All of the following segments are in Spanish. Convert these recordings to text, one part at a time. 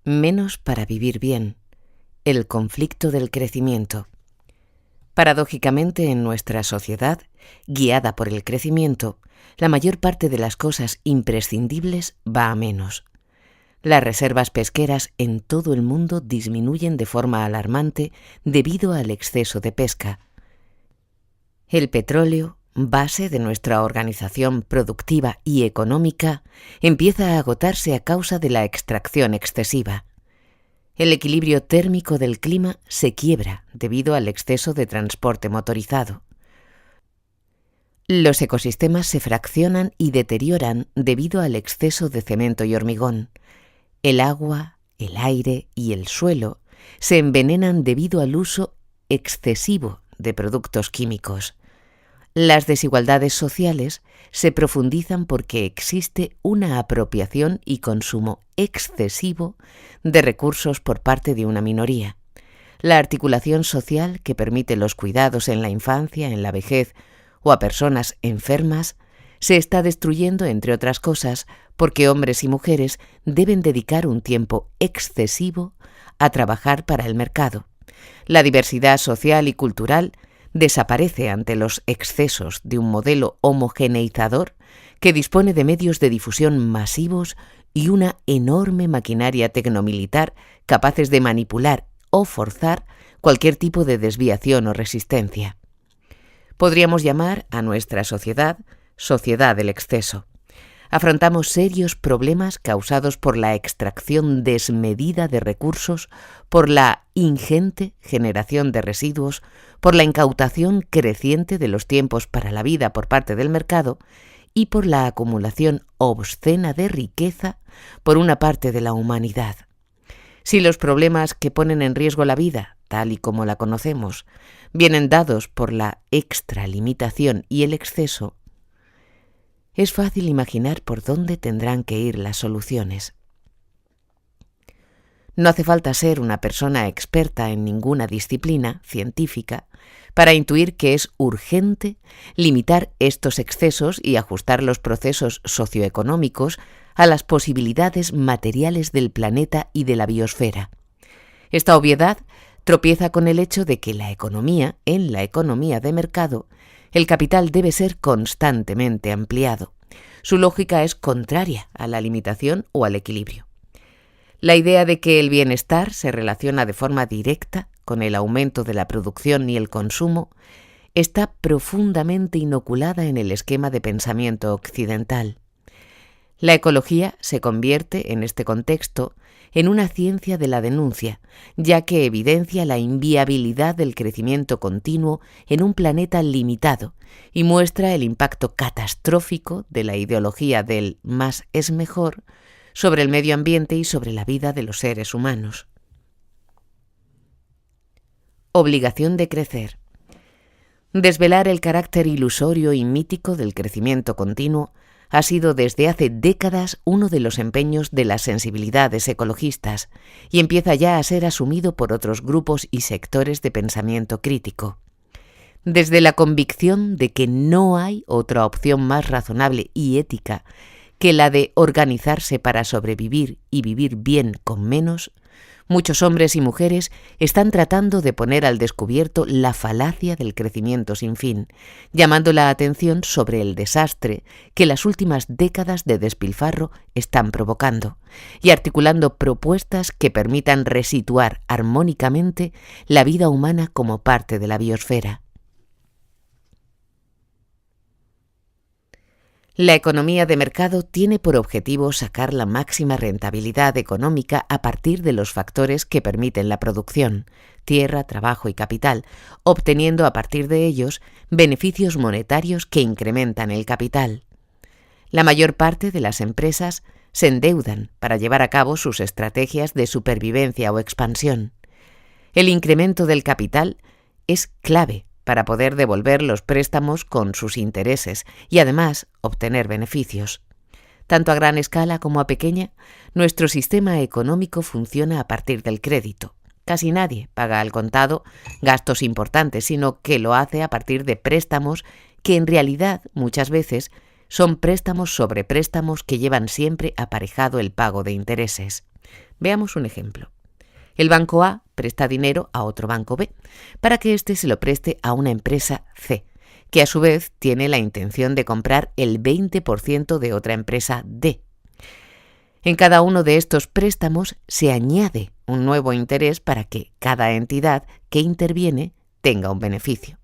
Menos para vivir bien. El conflicto del crecimiento. Paradójicamente, en nuestra sociedad, guiada por el crecimiento, la mayor parte de las cosas imprescindibles va a menos. Las reservas pesqueras en todo el mundo disminuyen de forma alarmante debido al exceso de pesca. El petróleo, base de nuestra organización productiva y económica, empieza a agotarse a causa de la extracción excesiva. El equilibrio térmico del clima se quiebra debido al exceso de transporte motorizado. Los ecosistemas se fraccionan y deterioran debido al exceso de cemento y hormigón. El agua, el aire y el suelo se envenenan debido al uso excesivo de productos químicos. Las desigualdades sociales se profundizan porque existe una apropiación y consumo excesivo de recursos por parte de una minoría. La articulación social que permite los cuidados en la infancia, en la vejez o a personas enfermas se está destruyendo, entre otras cosas, porque hombres y mujeres deben dedicar un tiempo excesivo a trabajar para el mercado. La diversidad social y cultural desaparece ante los excesos de un modelo homogeneizador que dispone de medios de difusión masivos y una enorme maquinaria tecnomilitar capaces de manipular o forzar cualquier tipo de desviación o resistencia. Podríamos llamar a nuestra sociedad del exceso. Afrontamos serios problemas causados por la extracción desmedida de recursos, por la ingente generación de residuos, por la incautación creciente de los tiempos para la vida por parte del mercado y por la acumulación obscena de riqueza por una parte de la humanidad. Si los problemas que ponen en riesgo la vida, tal y como la conocemos, vienen dados por la extralimitación y el exceso, es fácil imaginar por dónde tendrán que ir las soluciones. No hace falta ser una persona experta en ninguna disciplina científica para intuir que es urgente limitar estos excesos y ajustar los procesos socioeconómicos a las posibilidades materiales del planeta y de la biosfera. Esta obviedad tropieza con el hecho de que en la economía de mercado, el capital debe ser constantemente ampliado. Su lógica es contraria a la limitación o al equilibrio. La idea de que el bienestar se relaciona de forma directa con el aumento de la producción y el consumo está profundamente inoculada en el esquema de pensamiento occidental. La ecología se convierte, en este contexto, en una ciencia de la denuncia, ya que evidencia la inviabilidad del crecimiento continuo en un planeta limitado y muestra el impacto catastrófico de la ideología del más es mejor sobre el medio ambiente y sobre la vida de los seres humanos. Obligación de crecer. Desvelar el carácter ilusorio y mítico del crecimiento continuo ha sido desde hace décadas uno de los empeños de las sensibilidades ecologistas y empieza ya a ser asumido por otros grupos y sectores de pensamiento crítico. Desde la convicción de que no hay otra opción más razonable y ética que la de organizarse para sobrevivir y vivir bien con menos, muchos hombres y mujeres están tratando de poner al descubierto la falacia del crecimiento sin fin, llamando la atención sobre el desastre que las últimas décadas de despilfarro están provocando y articulando propuestas que permitan resituar armónicamente la vida humana como parte de la biosfera. La economía de mercado tiene por objetivo sacar la máxima rentabilidad económica a partir de los factores que permiten la producción, tierra, trabajo y capital, obteniendo a partir de ellos beneficios monetarios que incrementan el capital. La mayor parte de las empresas se endeudan para llevar a cabo sus estrategias de supervivencia o expansión. El incremento del capital es clave para poder devolver los préstamos con sus intereses y además obtener beneficios. Tanto a gran escala como a pequeña, nuestro sistema económico funciona a partir del crédito. Casi nadie paga al contado gastos importantes, sino que lo hace a partir de préstamos que en realidad muchas veces son préstamos sobre préstamos que llevan siempre aparejado el pago de intereses. Veamos un ejemplo. El banco A presta dinero a otro banco B para que éste se lo preste a una empresa C, que a su vez tiene la intención de comprar el 20% de otra empresa D. En cada uno de estos préstamos se añade un nuevo interés para que cada entidad que interviene tenga un beneficio.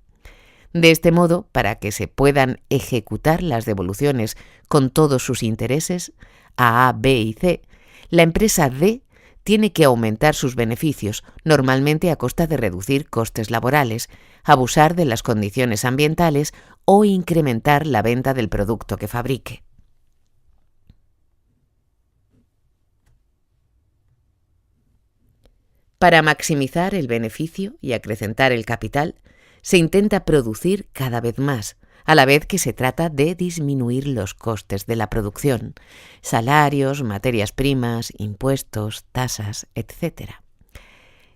De este modo, para que se puedan ejecutar las devoluciones con todos sus intereses, a A, B y C, la empresa D tiene que aumentar sus beneficios, normalmente a costa de reducir costes laborales, abusar de las condiciones ambientales o incrementar la venta del producto que fabrique. Para maximizar el beneficio y acrecentar el capital, se intenta producir cada vez más, a la vez que se trata de disminuir los costes de la producción, salarios, materias primas, impuestos, tasas, etc.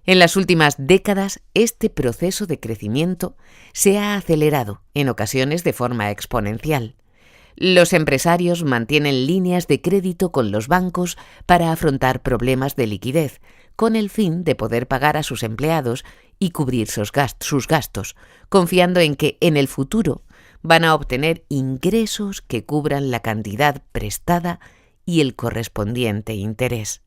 En las últimas décadas, este proceso de crecimiento se ha acelerado, en ocasiones de forma exponencial. Los empresarios mantienen líneas de crédito con los bancos para afrontar problemas de liquidez, con el fin de poder pagar a sus empleados y cubrir sus gastos, confiando en que en el futuro van a obtener ingresos que cubran la cantidad prestada y el correspondiente interés.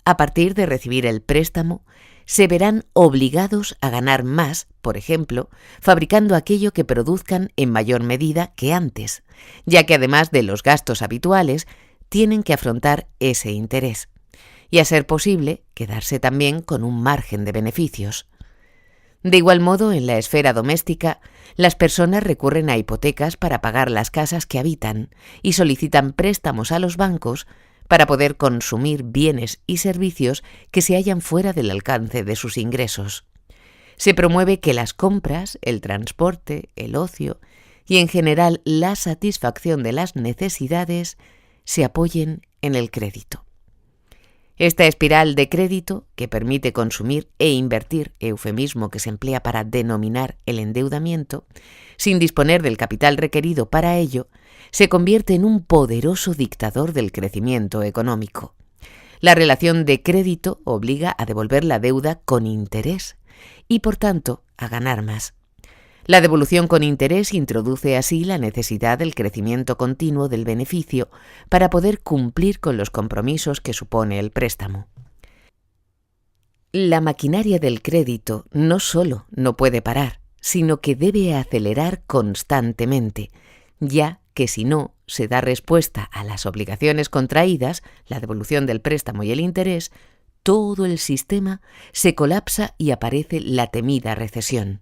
A partir de recibir el préstamo, se verán obligados a ganar más, por ejemplo, fabricando aquello que produzcan en mayor medida que antes, ya que además de los gastos habituales, tienen que afrontar ese interés, y a ser posible, quedarse también con un margen de beneficios. De igual modo, en la esfera doméstica, las personas recurren a hipotecas para pagar las casas que habitan y solicitan préstamos a los bancos para poder consumir bienes y servicios que se hallan fuera del alcance de sus ingresos. Se promueve que las compras, el transporte, el ocio y en general la satisfacción de las necesidades se apoyen en el crédito. Esta espiral de crédito, que permite consumir e invertir, eufemismo que se emplea para denominar el endeudamiento, sin disponer del capital requerido para ello, se convierte en un poderoso dictador del crecimiento económico. La relación de crédito obliga a devolver la deuda con interés y, por tanto, a ganar más. La devolución con interés introduce así la necesidad del crecimiento continuo del beneficio para poder cumplir con los compromisos que supone el préstamo. La maquinaria del crédito no solo no puede parar, sino que debe acelerar constantemente, ya que si no se da respuesta a las obligaciones contraídas, la devolución del préstamo y el interés, todo el sistema se colapsa y aparece la temida recesión.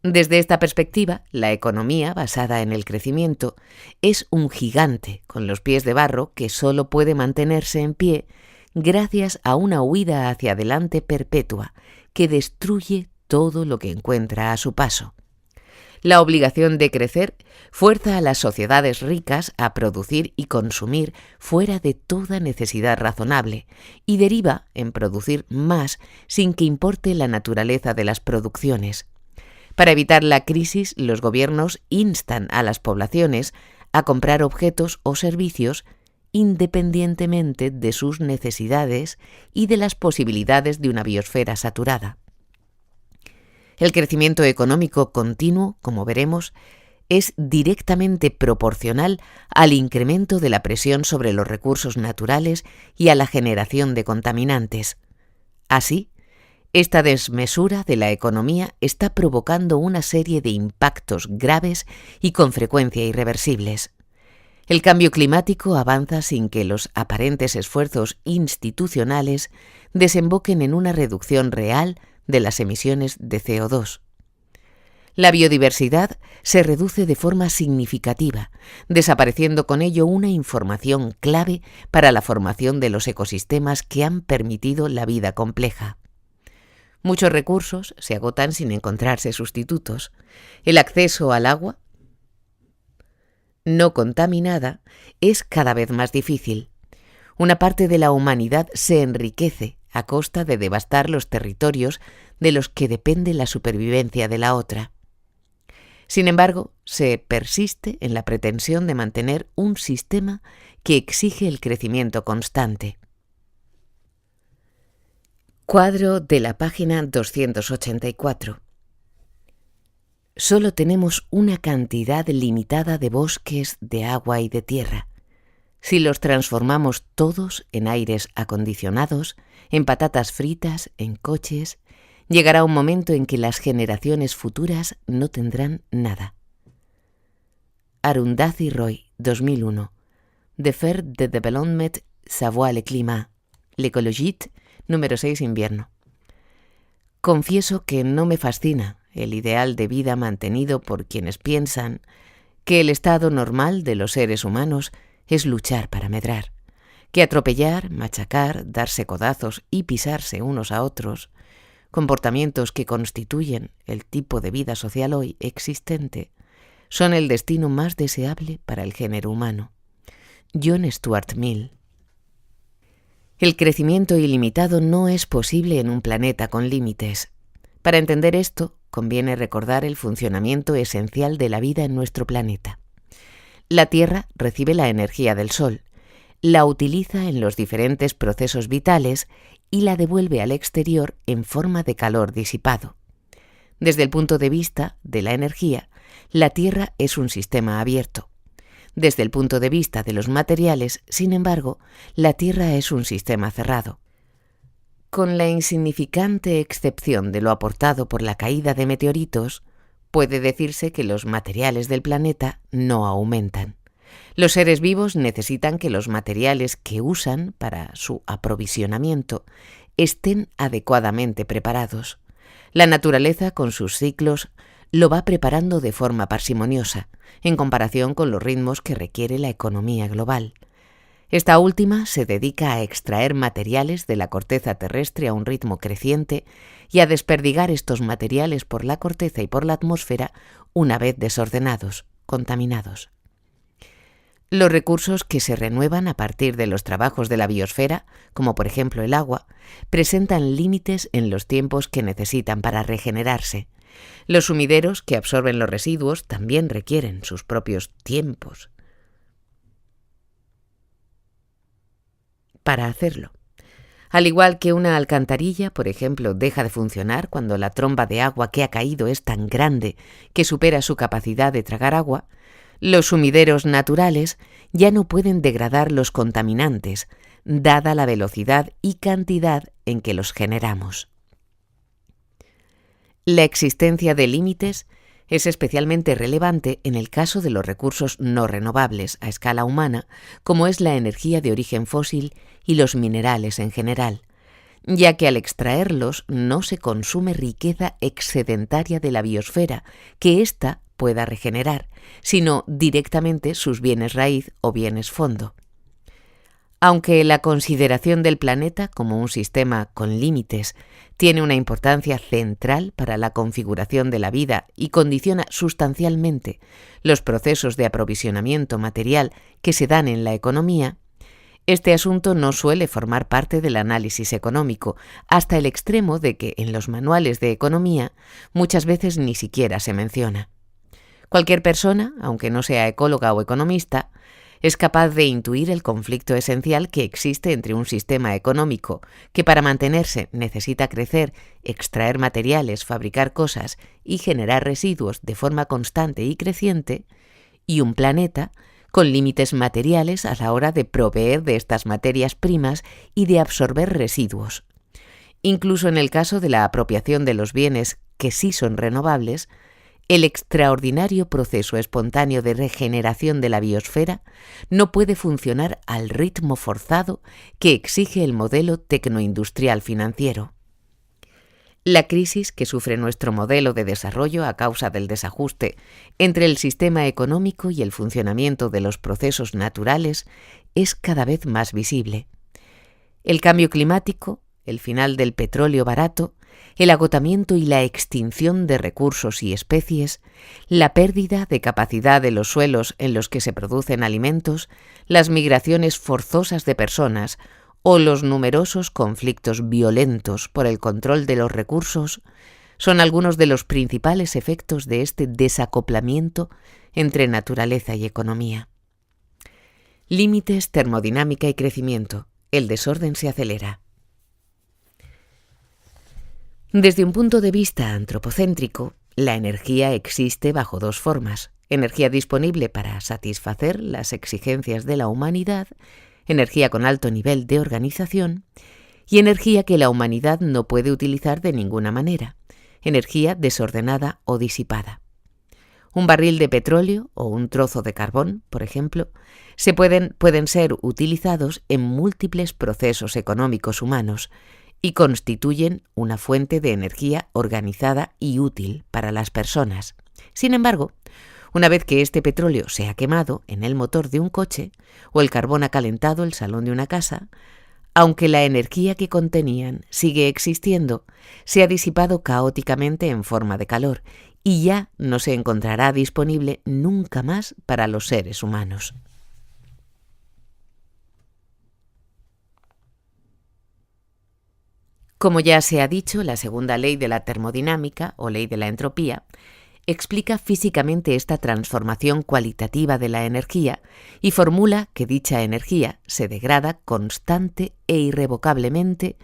Desde esta perspectiva, la economía basada en el crecimiento es un gigante con los pies de barro que solo puede mantenerse en pie gracias a una huida hacia adelante perpetua que destruye todo lo que encuentra a su paso. La obligación de crecer fuerza a las sociedades ricas a producir y consumir fuera de toda necesidad razonable y deriva en producir más sin que importe la naturaleza de las producciones. Para evitar la crisis, los gobiernos instan a las poblaciones a comprar objetos o servicios independientemente de sus necesidades y de las posibilidades de una biosfera saturada. El crecimiento económico continuo, como veremos, es directamente proporcional al incremento de la presión sobre los recursos naturales y a la generación de contaminantes. Así, esta desmesura de la economía está provocando una serie de impactos graves y con frecuencia irreversibles. El cambio climático avanza sin que los aparentes esfuerzos institucionales desemboquen en una reducción real de las emisiones de CO2. La biodiversidad se reduce de forma significativa, desapareciendo con ello una información clave para la formación de los ecosistemas que han permitido la vida compleja. Muchos recursos se agotan sin encontrarse sustitutos. El acceso al agua no contaminada es cada vez más difícil. Una parte de la humanidad se enriquece a costa de devastar los territorios de los que depende la supervivencia de la otra. Sin embargo, se persiste en la pretensión de mantener un sistema que exige el crecimiento constante. Cuadro de la página 284. Solo tenemos una cantidad limitada de bosques, de agua y de tierra. Si los transformamos todos en aires acondicionados, en patatas fritas, en coches, llegará un momento en que las generaciones futuras no tendrán nada. Arundhati Roy, 2001. De faire de développement savoir le climat. L'écologite, número 6, invierno. Confieso que no me fascina el ideal de vida mantenido por quienes piensan que el estado normal de los seres humanos es luchar para medrar, que atropellar, machacar, darse codazos y pisarse unos a otros, comportamientos que constituyen el tipo de vida social hoy existente, son el destino más deseable para el género humano. John Stuart Mill. El crecimiento ilimitado no es posible en un planeta con límites. Para entender esto, conviene recordar el funcionamiento esencial de la vida en nuestro planeta. La Tierra recibe la energía del Sol, la utiliza en los diferentes procesos vitales y la devuelve al exterior en forma de calor disipado. Desde el punto de vista de la energía, la Tierra es un sistema abierto. Desde el punto de vista de los materiales, sin embargo, la Tierra es un sistema cerrado. Con la insignificante excepción de lo aportado por la caída de meteoritos, puede decirse que los materiales del planeta no aumentan. Los seres vivos necesitan que los materiales que usan para su aprovisionamiento estén adecuadamente preparados. La naturaleza, con sus ciclos, lo va preparando de forma parsimoniosa, en comparación con los ritmos que requiere la economía global. Esta última se dedica a extraer materiales de la corteza terrestre a un ritmo creciente y a desperdigar estos materiales por la corteza y por la atmósfera una vez desordenados, contaminados. Los recursos que se renuevan a partir de los trabajos de la biosfera, como por ejemplo el agua, presentan límites en los tiempos que necesitan para regenerarse. Los sumideros que absorben los residuos también requieren sus propios tiempos para hacerlo. Al igual que una alcantarilla, por ejemplo, deja de funcionar cuando la tromba de agua que ha caído es tan grande que supera su capacidad de tragar agua, los sumideros naturales ya no pueden degradar los contaminantes, dada la velocidad y cantidad en que los generamos. La existencia de límites es especialmente relevante en el caso de los recursos no renovables a escala humana, como es la energía de origen fósil y los minerales en general, ya que al extraerlos no se consume riqueza excedentaria de la biosfera que ésta pueda regenerar, sino directamente sus bienes raíz o bienes fondo. Aunque la consideración del planeta como un sistema con límites tiene una importancia central para la configuración de la vida y condiciona sustancialmente los procesos de aprovisionamiento material que se dan en la economía, este asunto no suele formar parte del análisis económico, hasta el extremo de que en los manuales de economía muchas veces ni siquiera se menciona. Cualquier persona, aunque no sea ecóloga o economista, es capaz de intuir el conflicto esencial que existe entre un sistema económico que para mantenerse necesita crecer, extraer materiales, fabricar cosas y generar residuos de forma constante y creciente, y un planeta con límites materiales a la hora de proveer de estas materias primas y de absorber residuos. Incluso en el caso de la apropiación de los bienes que sí son renovables, el extraordinario proceso espontáneo de regeneración de la biosfera no puede funcionar al ritmo forzado que exige el modelo tecnoindustrial financiero. La crisis que sufre nuestro modelo de desarrollo a causa del desajuste entre el sistema económico y el funcionamiento de los procesos naturales es cada vez más visible. El cambio climático, el final del petróleo barato, el agotamiento y la extinción de recursos y especies, la pérdida de capacidad de los suelos en los que se producen alimentos, las migraciones forzosas de personas o los numerosos conflictos violentos por el control de los recursos son algunos de los principales efectos de este desacoplamiento entre naturaleza y economía. Límites, termodinámica y crecimiento. El desorden se acelera. Desde un punto de vista antropocéntrico, la energía existe bajo dos formas: energía disponible para satisfacer las exigencias de la humanidad, energía con alto nivel de organización, y energía que la humanidad no puede utilizar de ninguna manera, energía desordenada o disipada. Un barril de petróleo o un trozo de carbón, por ejemplo, pueden ser utilizados en múltiples procesos económicos humanos y constituyen una fuente de energía organizada y útil para las personas. Sin embargo, una vez que este petróleo se ha quemado en el motor de un coche o el carbón ha calentado el salón de una casa, aunque la energía que contenían sigue existiendo, se ha disipado caóticamente en forma de calor y ya no se encontrará disponible nunca más para los seres humanos. Como ya se ha dicho, la segunda ley de la termodinámica, o ley de la entropía, explica físicamente esta transformación cualitativa de la energía y formula que dicha energía se degrada constante e irrevocablemente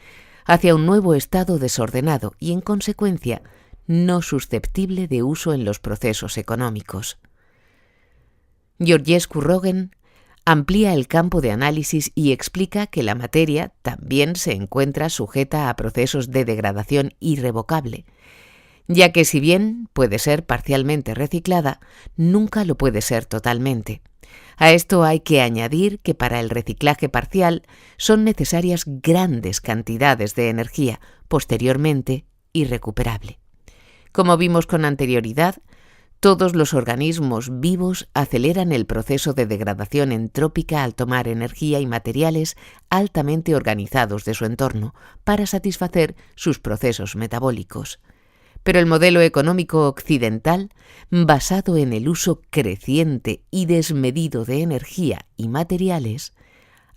hacia un nuevo estado desordenado y, en consecuencia, no susceptible de uso en los procesos económicos. Georgescu Roegen amplía el campo de análisis y explica que la materia también se encuentra sujeta a procesos de degradación irrevocable, ya que si bien puede ser parcialmente reciclada, nunca lo puede ser totalmente. A esto hay que añadir que para el reciclaje parcial son necesarias grandes cantidades de energía, posteriormente irrecuperable. Como vimos con anterioridad, todos los organismos vivos aceleran el proceso de degradación entrópica al tomar energía y materiales altamente organizados de su entorno para satisfacer sus procesos metabólicos. Pero el modelo económico occidental, basado en el uso creciente y desmedido de energía y materiales,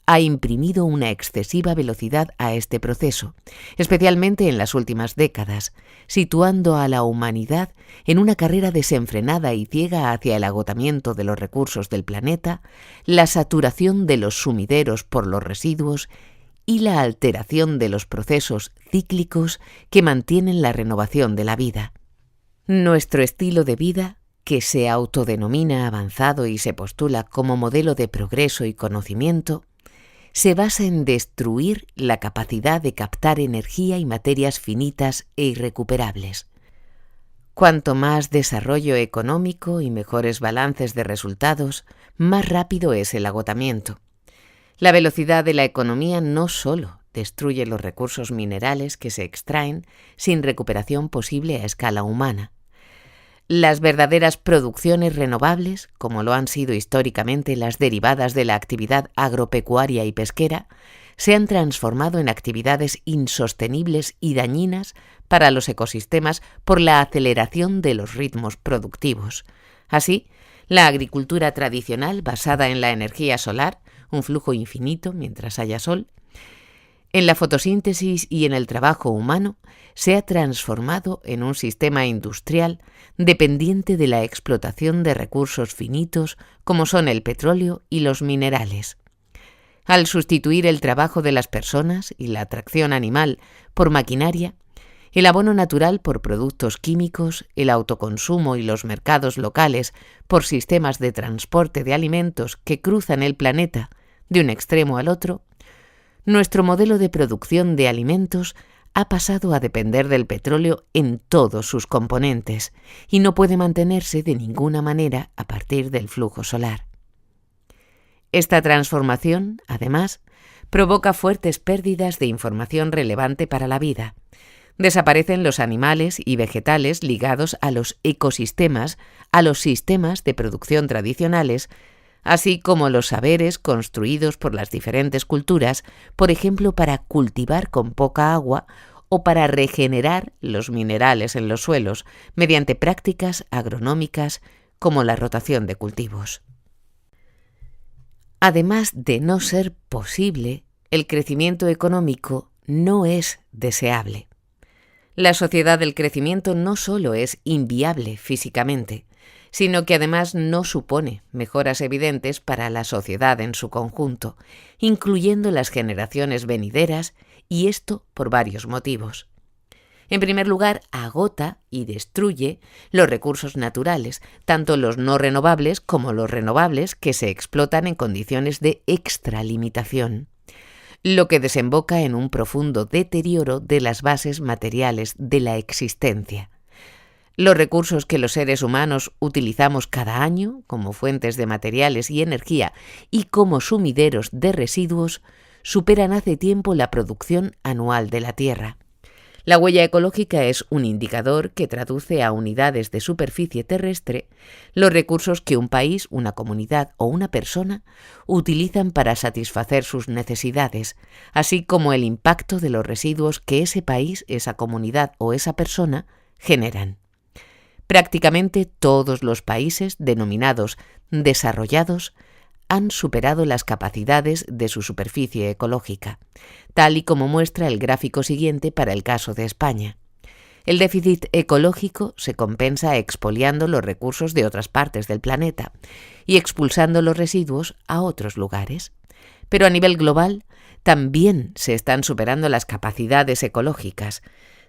ha imprimido una excesiva velocidad a este proceso, especialmente en las últimas décadas, situando a la humanidad en una carrera desenfrenada y ciega hacia el agotamiento de los recursos del planeta, la saturación de los sumideros por los residuos y la alteración de los procesos cíclicos que mantienen la renovación de la vida. Nuestro estilo de vida, que se autodenomina avanzado y se postula como modelo de progreso y conocimiento, se basa en destruir la capacidad de captar energía y materias finitas e irrecuperables. Cuanto más desarrollo económico y mejores balances de resultados, más rápido es el agotamiento. La velocidad de la economía no solo destruye los recursos minerales que se extraen sin recuperación posible a escala humana. Las verdaderas producciones renovables, como lo han sido históricamente las derivadas de la actividad agropecuaria y pesquera, se han transformado en actividades insostenibles y dañinas para los ecosistemas por la aceleración de los ritmos productivos. Así, la agricultura tradicional basada en la energía solar, un flujo infinito mientras haya sol, en la fotosíntesis y en el trabajo humano, se ha transformado en un sistema industrial dependiente de la explotación de recursos finitos como son el petróleo y los minerales. Al sustituir el trabajo de las personas y la atracción animal por maquinaria, el abono natural por productos químicos, el autoconsumo y los mercados locales por sistemas de transporte de alimentos que cruzan el planeta de un extremo al otro, nuestro modelo de producción de alimentos ha pasado a depender del petróleo en todos sus componentes y no puede mantenerse de ninguna manera a partir del flujo solar. Esta transformación, además, provoca fuertes pérdidas de información relevante para la vida. Desaparecen los animales y vegetales ligados a los ecosistemas, a los sistemas de producción tradicionales, así como los saberes construidos por las diferentes culturas, por ejemplo, para cultivar con poca agua o para regenerar los minerales en los suelos mediante prácticas agronómicas como la rotación de cultivos. Además de no ser posible, el crecimiento económico no es deseable. La sociedad del crecimiento no solo es inviable físicamente, sino que además no supone mejoras evidentes para la sociedad en su conjunto, incluyendo las generaciones venideras, y esto por varios motivos. En primer lugar, agota y destruye los recursos naturales, tanto los no renovables como los renovables que se explotan en condiciones de extralimitación, lo que desemboca en un profundo deterioro de las bases materiales de la existencia. Los recursos que los seres humanos utilizamos cada año como fuentes de materiales y energía y como sumideros de residuos superan hace tiempo la producción anual de la Tierra. La huella ecológica es un indicador que traduce a unidades de superficie terrestre los recursos que un país, una comunidad o una persona utilizan para satisfacer sus necesidades, así como el impacto de los residuos que ese país, esa comunidad o esa persona generan. Prácticamente todos los países denominados desarrollados han superado las capacidades de su superficie ecológica, tal y como muestra el gráfico siguiente para el caso de España. El déficit ecológico se compensa expoliando los recursos de otras partes del planeta y expulsando los residuos a otros lugares. Pero a nivel global también se están superando las capacidades ecológicas.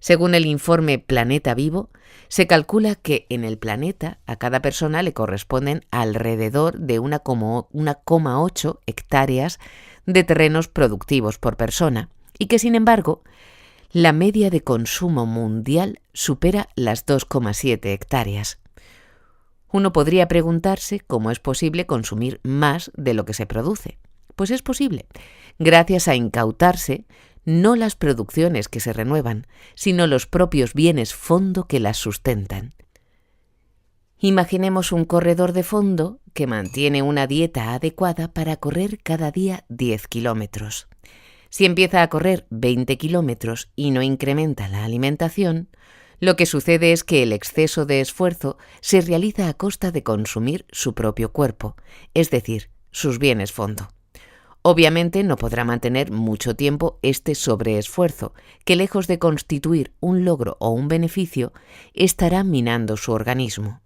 Según el informe Planeta Vivo, se calcula que en el planeta a cada persona le corresponden alrededor de 1,8 hectáreas de terrenos productivos por persona y que, sin embargo, la media de consumo mundial supera las 2,7 hectáreas. Uno podría preguntarse cómo es posible consumir más de lo que se produce. Pues es posible, gracias a incautarse no las producciones que se renuevan, sino los propios bienes fondo que las sustentan. Imaginemos un corredor de fondo que mantiene una dieta adecuada para correr cada día 10 kilómetros. Si empieza a correr 20 kilómetros y no incrementa la alimentación, lo que sucede es que el exceso de esfuerzo se realiza a costa de consumir su propio cuerpo, es decir, sus bienes fondo. Obviamente no podrá mantener mucho tiempo este sobreesfuerzo, que lejos de constituir un logro o un beneficio, estará minando su organismo.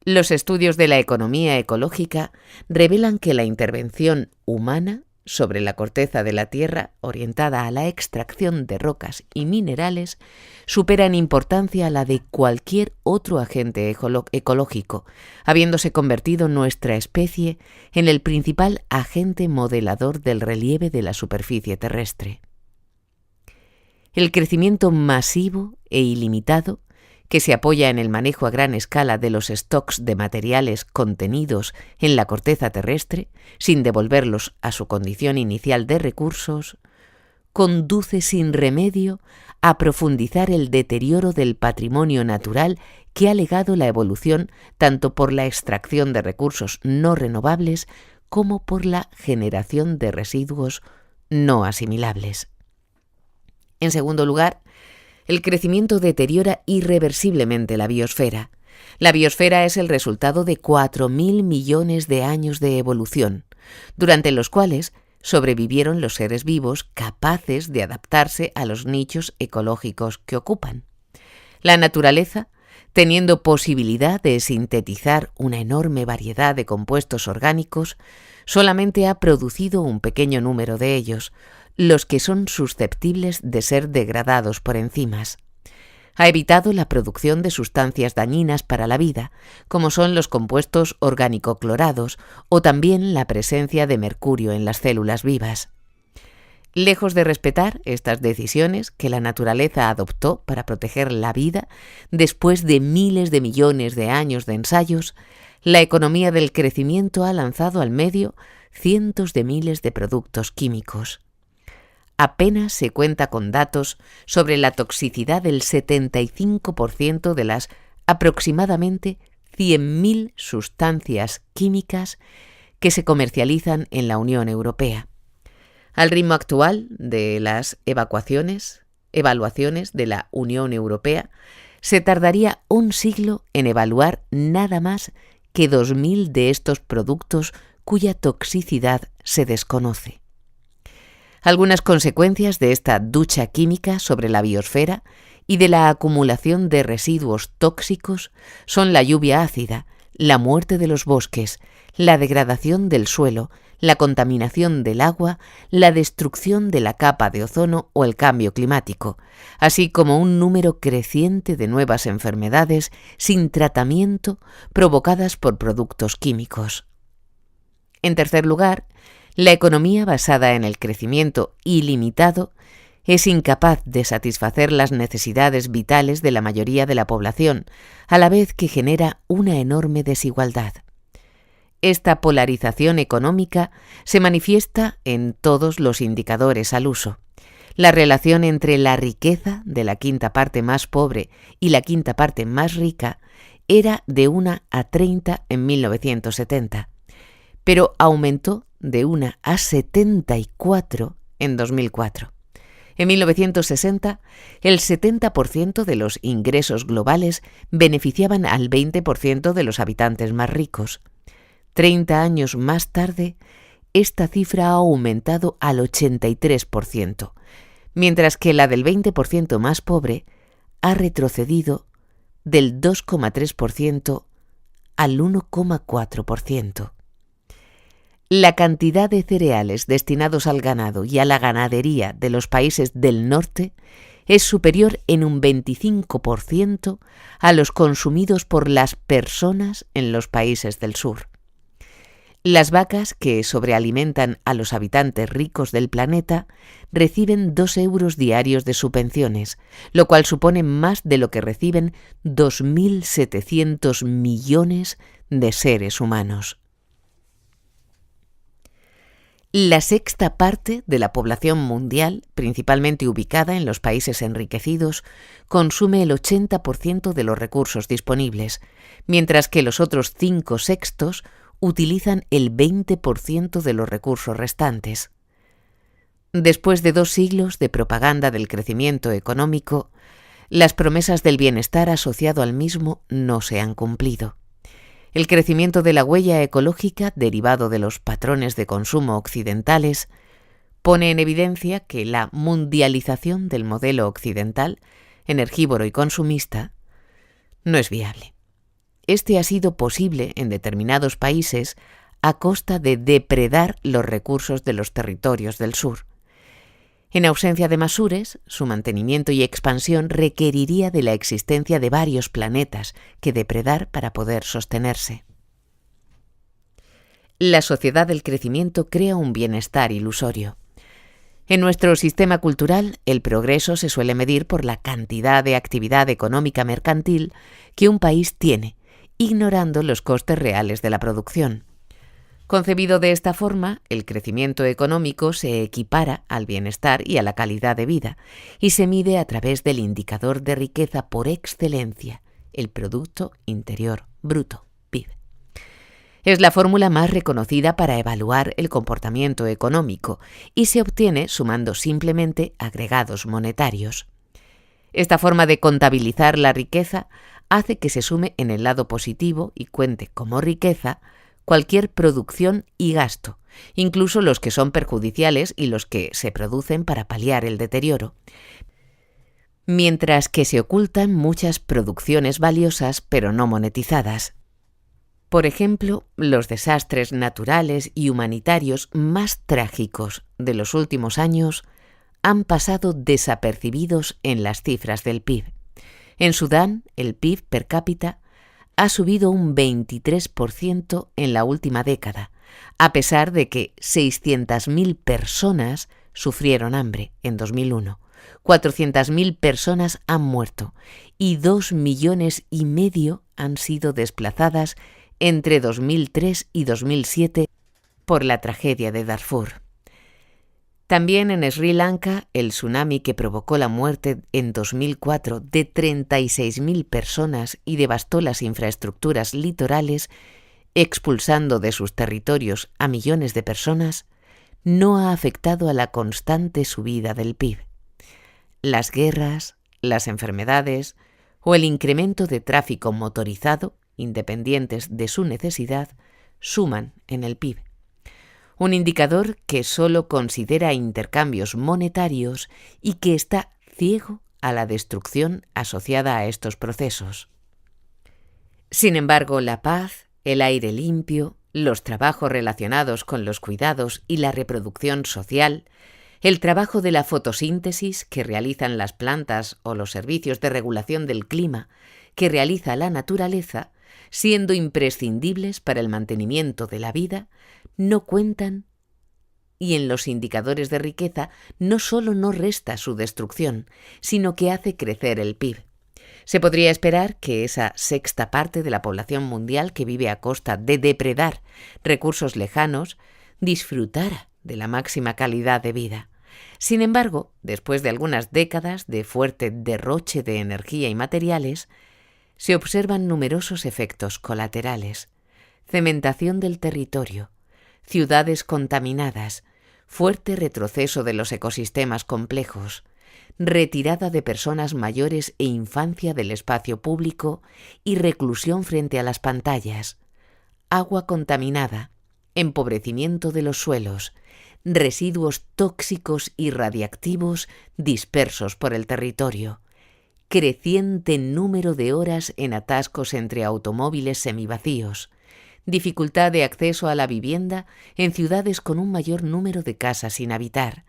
Los estudios de la economía ecológica revelan que la intervención humana sobre la corteza de la Tierra, orientada a la extracción de rocas y minerales, supera en importancia a la de cualquier otro agente ecológico, habiéndose convertido nuestra especie en el principal agente modelador del relieve de la superficie terrestre. El crecimiento masivo e ilimitado, que se apoya en el manejo a gran escala de los stocks de materiales contenidos en la corteza terrestre, sin devolverlos a su condición inicial de recursos, conduce sin remedio a profundizar el deterioro del patrimonio natural que ha legado la evolución tanto por la extracción de recursos no renovables como por la generación de residuos no asimilables. En segundo lugar, el crecimiento deteriora irreversiblemente la biosfera. La biosfera es el resultado de 4.000 millones de años de evolución, durante los cuales sobrevivieron los seres vivos capaces de adaptarse a los nichos ecológicos que ocupan. La naturaleza, teniendo posibilidad de sintetizar una enorme variedad de compuestos orgánicos, solamente ha producido un pequeño número de ellos, los que son susceptibles de ser degradados por enzimas. Ha evitado la producción de sustancias dañinas para la vida, como son los compuestos orgánico-clorados o también la presencia de mercurio en las células vivas. Lejos de respetar estas decisiones que la naturaleza adoptó para proteger la vida después de miles de millones de años de ensayos, la economía del crecimiento ha lanzado al medio cientos de miles de productos químicos. Apenas se cuenta con datos sobre la toxicidad del 75% de las aproximadamente 100.000 sustancias químicas que se comercializan en la Unión Europea. Al ritmo actual de las evaluaciones de la Unión Europea, se tardaría un siglo en evaluar nada más que 2.000 de estos productos cuya toxicidad se desconoce. Algunas consecuencias de esta ducha química sobre la biosfera y de la acumulación de residuos tóxicos son la lluvia ácida, la muerte de los bosques, la degradación del suelo, la contaminación del agua, la destrucción de la capa de ozono o el cambio climático, así como un número creciente de nuevas enfermedades sin tratamiento provocadas por productos químicos. En tercer lugar, la economía basada en el crecimiento ilimitado es incapaz de satisfacer las necesidades vitales de la mayoría de la población, a la vez que genera una enorme desigualdad. Esta polarización económica se manifiesta en todos los indicadores al uso. La relación entre la riqueza de la quinta parte más pobre y la quinta parte más rica era de 1:30 en 1970, pero aumentó de 1:74 en 2004. En 1960, el 70% de los ingresos globales beneficiaban al 20% de los habitantes más ricos. 30 años más tarde, esta cifra ha aumentado al 83%, mientras que la del 20% más pobre ha retrocedido del 2,3% al 1,4%. La cantidad de cereales destinados al ganado y a la ganadería de los países del norte es superior en un 25% a los consumidos por las personas en los países del sur. Las vacas que sobrealimentan a los habitantes ricos del planeta reciben 2 euros diarios de subvenciones, lo cual supone más de lo que reciben 2.700 millones de seres humanos. La sexta parte de la población mundial, principalmente ubicada en los países enriquecidos, consume el 80% de los recursos disponibles, mientras que los otros 5/6 utilizan el 20% de los recursos restantes. Después de 2 siglos de propaganda del crecimiento económico, las promesas del bienestar asociado al mismo no se han cumplido. El crecimiento de la huella ecológica derivado de los patrones de consumo occidentales pone en evidencia que la mundialización del modelo occidental, energívoro y consumista, no es viable. Este ha sido posible en determinados países a costa de depredar los recursos de los territorios del sur. En ausencia de Masures, su mantenimiento y expansión requeriría de la existencia de varios planetas que depredar para poder sostenerse. La sociedad del crecimiento crea un bienestar ilusorio. En nuestro sistema cultural, el progreso se suele medir por la cantidad de actividad económica mercantil que un país tiene, ignorando los costes reales de la producción. Concebido de esta forma, el crecimiento económico se equipara al bienestar y a la calidad de vida, y se mide a través del indicador de riqueza por excelencia, el Producto Interior Bruto, PIB. Es la fórmula más reconocida para evaluar el comportamiento económico y se obtiene sumando simplemente agregados monetarios. Esta forma de contabilizar la riqueza hace que se sume en el lado positivo y cuente como riqueza cualquier producción y gasto, incluso los que son perjudiciales y los que se producen para paliar el deterioro, mientras que se ocultan muchas producciones valiosas pero no monetizadas. Por ejemplo, los desastres naturales y humanitarios más trágicos de los últimos años han pasado desapercibidos en las cifras del PIB. En Sudán, el PIB per cápita ha subido un 23% en la última década, a pesar de que 600.000 personas sufrieron hambre en 2001, 400.000 personas han muerto y 2,5 millones han sido desplazadas entre 2003 y 2007 por la tragedia de Darfur. También en Sri Lanka, el tsunami que provocó la muerte en 2004 de 36.000 personas y devastó las infraestructuras litorales, expulsando de sus territorios a millones de personas, no ha afectado a la constante subida del PIB. Las guerras, las enfermedades o el incremento de tráfico motorizado, independientes de su necesidad, suman en el PIB. Un indicador que solo considera intercambios monetarios y que está ciego a la destrucción asociada a estos procesos. Sin embargo, la paz, el aire limpio, los trabajos relacionados con los cuidados y la reproducción social, el trabajo de la fotosíntesis que realizan las plantas o los servicios de regulación del clima que realiza la naturaleza, siendo imprescindibles para el mantenimiento de la vida, no cuentan, y en los indicadores de riqueza no solo no resta su destrucción, sino que hace crecer el PIB. Se podría esperar que esa sexta parte de la población mundial que vive a costa de depredar recursos lejanos disfrutara de la máxima calidad de vida. Sin embargo, después de algunas décadas de fuerte derroche de energía y materiales, se observan numerosos efectos colaterales: cementación del territorio, ciudades contaminadas, fuerte retroceso de los ecosistemas complejos, retirada de personas mayores e infancia del espacio público y reclusión frente a las pantallas, agua contaminada, empobrecimiento de los suelos, residuos tóxicos y radiactivos dispersos por el territorio, creciente número de horas en atascos entre automóviles semivacíos, dificultad de acceso a la vivienda en ciudades con un mayor número de casas sin habitar,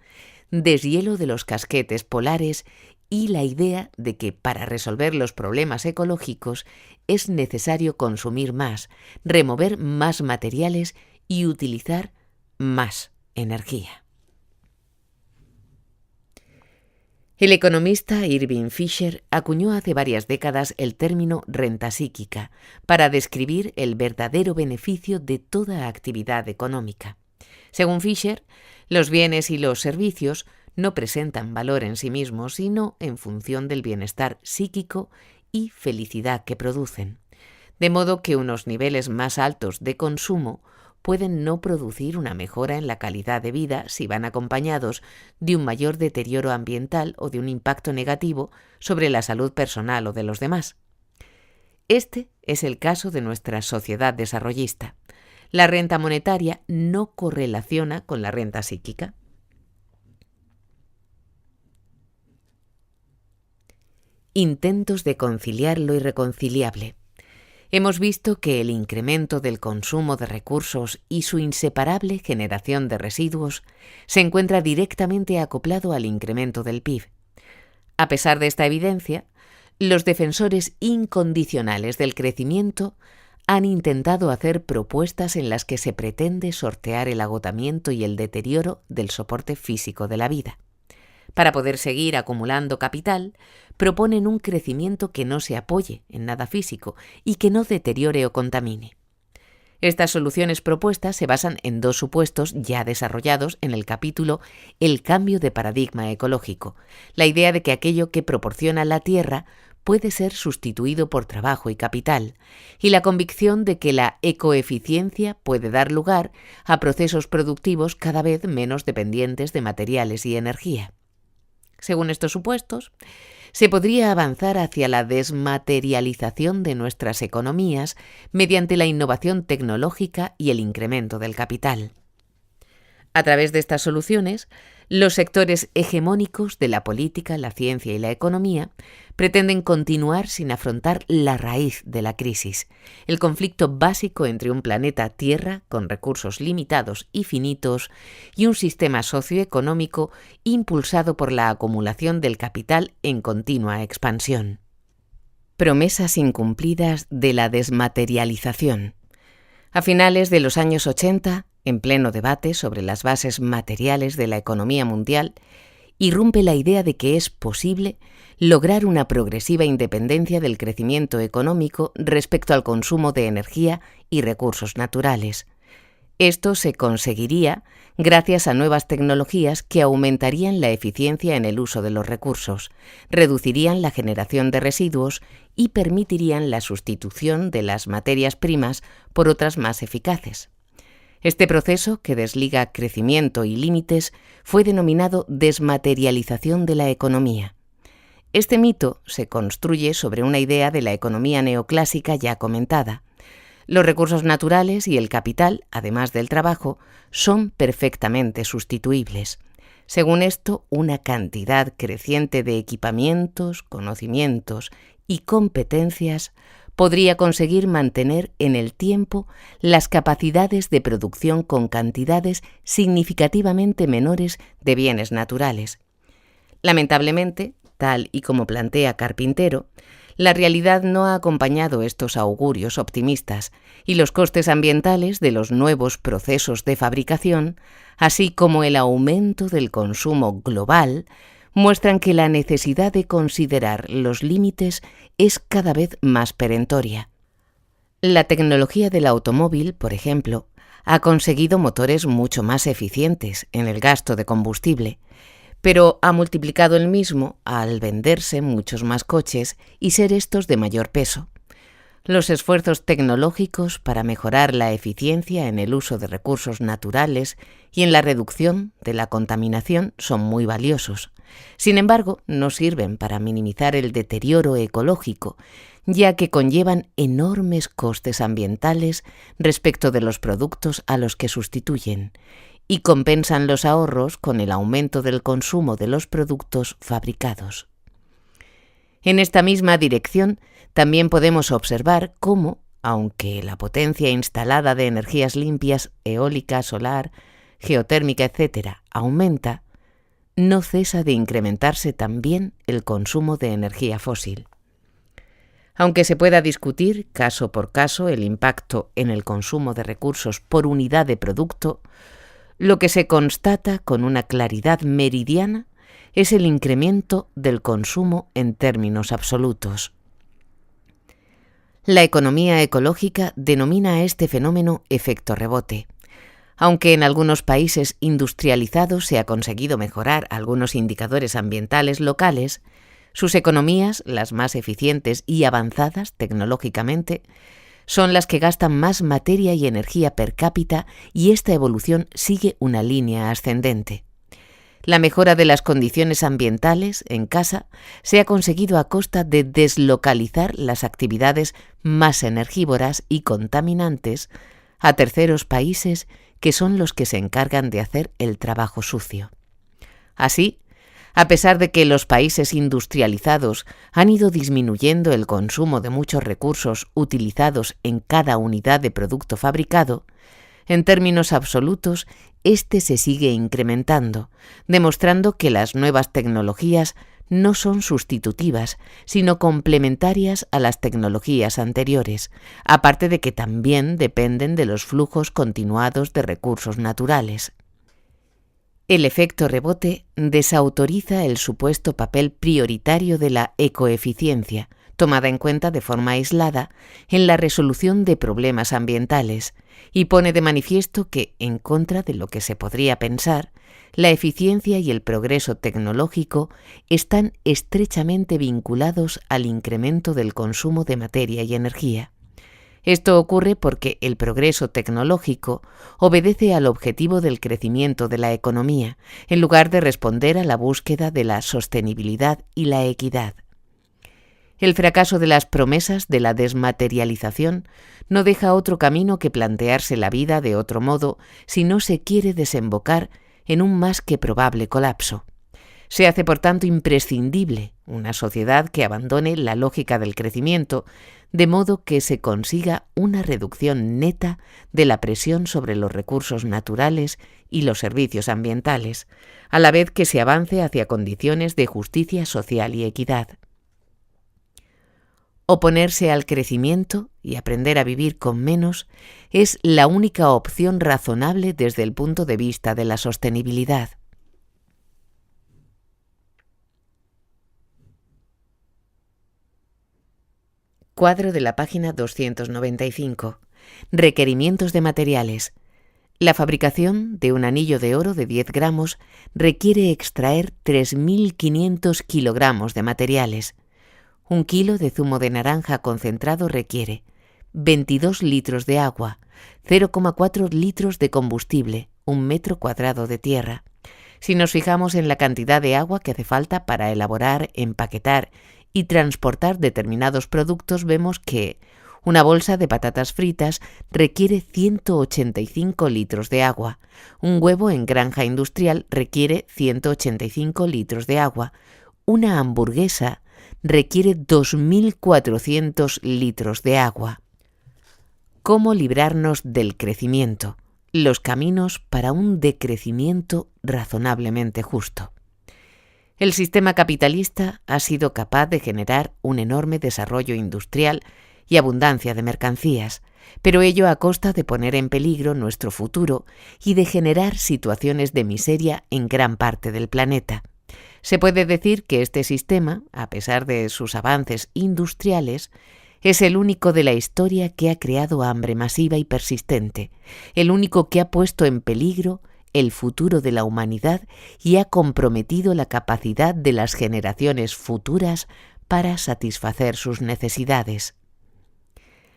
deshielo de los casquetes polares y la idea de que para resolver los problemas ecológicos es necesario consumir más, remover más materiales y utilizar más energía. El economista Irving Fisher acuñó hace varias décadas el término renta psíquica para describir el verdadero beneficio de toda actividad económica. Según Fisher, los bienes y los servicios no presentan valor en sí mismos, sino en función del bienestar psíquico y felicidad que producen, de modo que unos niveles más altos de consumo pueden no producir una mejora en la calidad de vida si van acompañados de un mayor deterioro ambiental o de un impacto negativo sobre la salud personal o de los demás. Este es el caso de nuestra sociedad desarrollista. La renta monetaria no correlaciona con la renta psíquica. Intentos de conciliar lo irreconciliable. Hemos visto que el incremento del consumo de recursos y su inseparable generación de residuos se encuentra directamente acoplado al incremento del PIB. A pesar de esta evidencia, los defensores incondicionales del crecimiento han intentado hacer propuestas en las que se pretende sortear el agotamiento y el deterioro del soporte físico de la vida. Para poder seguir acumulando capital, proponen un crecimiento que no se apoye en nada físico y que no deteriore o contamine. Estas soluciones propuestas se basan en dos supuestos ya desarrollados en el capítulo El cambio de paradigma ecológico, la idea de que aquello que proporciona la tierra puede ser sustituido por trabajo y capital, y la convicción de que la ecoeficiencia puede dar lugar a procesos productivos cada vez menos dependientes de materiales y energía. Según estos supuestos, se podría avanzar hacia la desmaterialización de nuestras economías mediante la innovación tecnológica y el incremento del capital. A través de estas soluciones, los sectores hegemónicos de la política, la ciencia y la economía pretenden continuar sin afrontar la raíz de la crisis, el conflicto básico entre un planeta Tierra con recursos limitados y finitos y un sistema socioeconómico impulsado por la acumulación del capital en continua expansión. Promesas incumplidas de la desmaterialización. A finales de los años 80, en pleno debate sobre las bases materiales de la economía mundial, irrumpe la idea de que es posible lograr una progresiva independencia del crecimiento económico respecto al consumo de energía y recursos naturales. Esto se conseguiría gracias a nuevas tecnologías que aumentarían la eficiencia en el uso de los recursos, reducirían la generación de residuos y permitirían la sustitución de las materias primas por otras más eficaces. Este proceso, que desliga crecimiento y límites, fue denominado desmaterialización de la economía. Este mito se construye sobre una idea de la economía neoclásica ya comentada. Los recursos naturales y el capital, además del trabajo, son perfectamente sustituibles. Según esto, una cantidad creciente de equipamientos, conocimientos y competencias podría conseguir mantener en el tiempo las capacidades de producción con cantidades significativamente menores de bienes naturales. Lamentablemente, tal y como plantea Carpintero, la realidad no ha acompañado estos augurios optimistas y los costes ambientales de los nuevos procesos de fabricación, así como el aumento del consumo global, muestran que la necesidad de considerar los límites es cada vez más perentoria. La tecnología del automóvil, por ejemplo, ha conseguido motores mucho más eficientes en el gasto de combustible, pero ha multiplicado el mismo al venderse muchos más coches y ser estos de mayor peso. Los esfuerzos tecnológicos para mejorar la eficiencia en el uso de recursos naturales y en la reducción de la contaminación son muy valiosos. Sin embargo, no sirven para minimizar el deterioro ecológico, ya que conllevan enormes costes ambientales respecto de los productos a los que sustituyen, y compensan los ahorros con el aumento del consumo de los productos fabricados. En esta misma dirección, también podemos observar cómo, aunque la potencia instalada de energías limpias, eólica, solar, geotérmica, etc., aumenta, no cesa de incrementarse también el consumo de energía fósil. Aunque se pueda discutir caso por caso el impacto en el consumo de recursos por unidad de producto, lo que se constata con una claridad meridiana es el incremento del consumo en términos absolutos. La economía ecológica denomina a este fenómeno efecto rebote. Aunque en algunos países industrializados se ha conseguido mejorar algunos indicadores ambientales locales, sus economías, las más eficientes y avanzadas tecnológicamente, son las que gastan más materia y energía per cápita, y esta evolución sigue una línea ascendente. La mejora de las condiciones ambientales en casa se ha conseguido a costa de deslocalizar las actividades más energívoras y contaminantes a terceros países que son los que se encargan de hacer el trabajo sucio. Así, a pesar de que los países industrializados han ido disminuyendo el consumo de muchos recursos utilizados en cada unidad de producto fabricado, en términos absolutos, este se sigue incrementando, demostrando que las nuevas tecnologías no son sustitutivas, sino complementarias a las tecnologías anteriores, aparte de que también dependen de los flujos continuados de recursos naturales. El efecto rebote desautoriza el supuesto papel prioritario de la ecoeficiencia, tomada en cuenta de forma aislada en la resolución de problemas ambientales, y pone de manifiesto que, en contra de lo que se podría pensar, la eficiencia y el progreso tecnológico están estrechamente vinculados al incremento del consumo de materia y energía. Esto ocurre porque el progreso tecnológico obedece al objetivo del crecimiento de la economía, en lugar de responder a la búsqueda de la sostenibilidad y la equidad. El fracaso de las promesas de la desmaterialización no deja otro camino que plantearse la vida de otro modo si no se quiere desembocar en un más que probable colapso. Se hace, por tanto, imprescindible una sociedad que abandone la lógica del crecimiento, de modo que se consiga una reducción neta de la presión sobre los recursos naturales y los servicios ambientales, a la vez que se avance hacia condiciones de justicia social y equidad. Oponerse al crecimiento y aprender a vivir con menos es la única opción razonable desde el punto de vista de la sostenibilidad. Cuadro de la página 295. Requerimientos de materiales. La fabricación de un anillo de oro de 10 gramos requiere extraer 3.500 kilogramos de materiales. Un kilo de zumo de naranja concentrado requiere 22 litros de agua, 0,4 litros de combustible, 1 metro cuadrado de tierra. Si nos fijamos en la cantidad de agua que hace falta para elaborar, empaquetar y transportar determinados productos, vemos que una bolsa de patatas fritas requiere 185 litros de agua, un huevo en granja industrial requiere 185 litros de agua, una hamburguesa requiere 2.400 litros de agua. ¿Cómo librarnos del crecimiento? Los caminos para un decrecimiento razonablemente justo. El sistema capitalista ha sido capaz de generar un enorme desarrollo industrial y abundancia de mercancías, pero ello a costa de poner en peligro nuestro futuro y de generar situaciones de miseria en gran parte del planeta. Se puede decir que este sistema, a pesar de sus avances industriales, es el único de la historia que ha creado hambre masiva y persistente, el único que ha puesto en peligro el futuro de la humanidad y ha comprometido la capacidad de las generaciones futuras para satisfacer sus necesidades.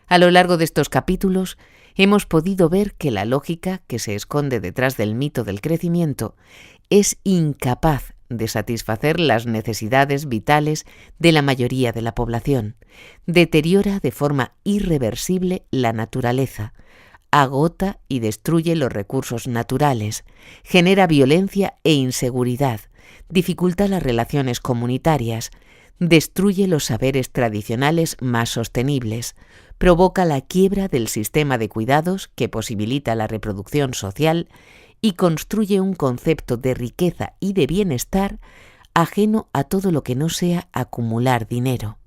A lo largo de estos capítulos hemos podido ver que la lógica que se esconde detrás del mito del crecimiento es incapaz de satisfacer las necesidades vitales de la mayoría de la población, deteriora de forma irreversible la naturaleza, agota y destruye los recursos naturales, genera violencia e inseguridad, dificulta las relaciones comunitarias, destruye los saberes tradicionales más sostenibles, provoca la quiebra del sistema de cuidados que posibilita la reproducción social y construye un concepto de riqueza y de bienestar ajeno a todo lo que no sea acumular dinero.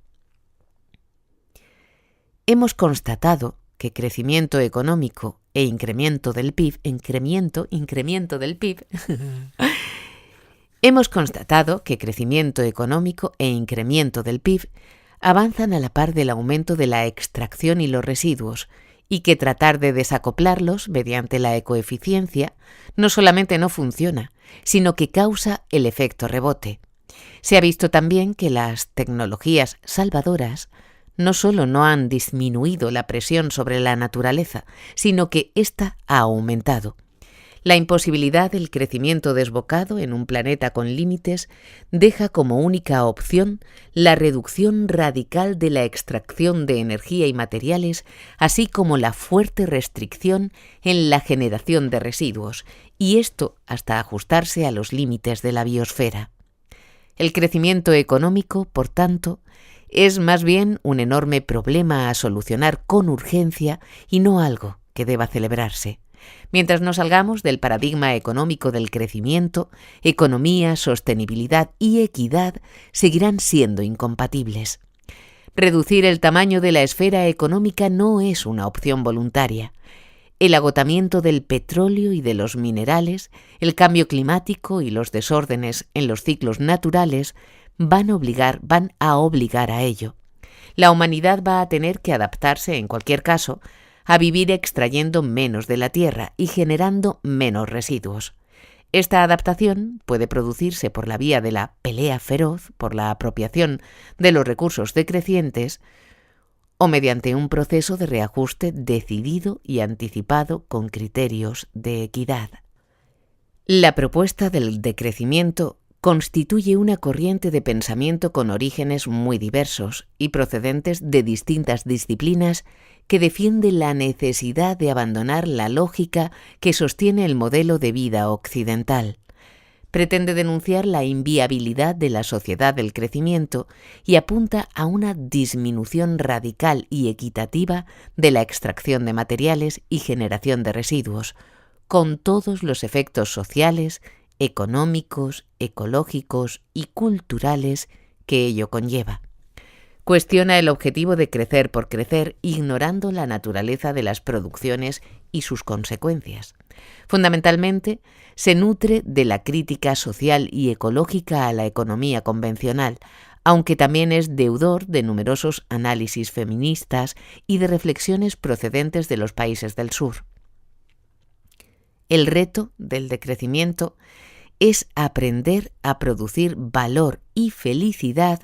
Hemos constatado que crecimiento económico e incremento del PIB, Hemos constatado que crecimiento económico e incremento del PIB avanzan a la par del aumento de la extracción y los residuos, y que tratar de desacoplarlos mediante la ecoeficiencia no solamente no funciona, sino que causa el efecto rebote. Se ha visto también que las tecnologías salvadoras no solo no han disminuido la presión sobre la naturaleza, sino que ésta ha aumentado. La imposibilidad del crecimiento desbocado en un planeta con límites deja como única opción la reducción radical de la extracción de energía y materiales, así como la fuerte restricción en la generación de residuos, y esto hasta ajustarse a los límites de la biosfera. El crecimiento económico, por tanto, es más bien un enorme problema a solucionar con urgencia y no algo que deba celebrarse. Mientras no salgamos del paradigma económico del crecimiento, economía, sostenibilidad y equidad seguirán siendo incompatibles. Reducir el tamaño de la esfera económica no es una opción voluntaria. El agotamiento del petróleo y de los minerales, el cambio climático y los desórdenes en los ciclos naturales van a obligar a ello. La humanidad va a tener que adaptarse, en cualquier caso, a vivir extrayendo menos de la tierra y generando menos residuos. Esta adaptación puede producirse por la vía de la pelea feroz por la apropiación de los recursos decrecientes o mediante un proceso de reajuste decidido y anticipado con criterios de equidad. La propuesta del decrecimiento constituye una corriente de pensamiento con orígenes muy diversos y procedentes de distintas disciplinas que defiende la necesidad de abandonar la lógica que sostiene el modelo de vida occidental. Pretende denunciar la inviabilidad de la sociedad del crecimiento y apunta a una disminución radical y equitativa de la extracción de materiales y generación de residuos, con todos los efectos sociales, económicos, ecológicos y culturales que ello conlleva. Cuestiona el objetivo de crecer por crecer, ignorando la naturaleza de las producciones y sus consecuencias. Fundamentalmente, se nutre de la crítica social y ecológica a la economía convencional, aunque también es deudor de numerosos análisis feministas y de reflexiones procedentes de los países del sur. El reto del decrecimiento es aprender a producir valor y felicidad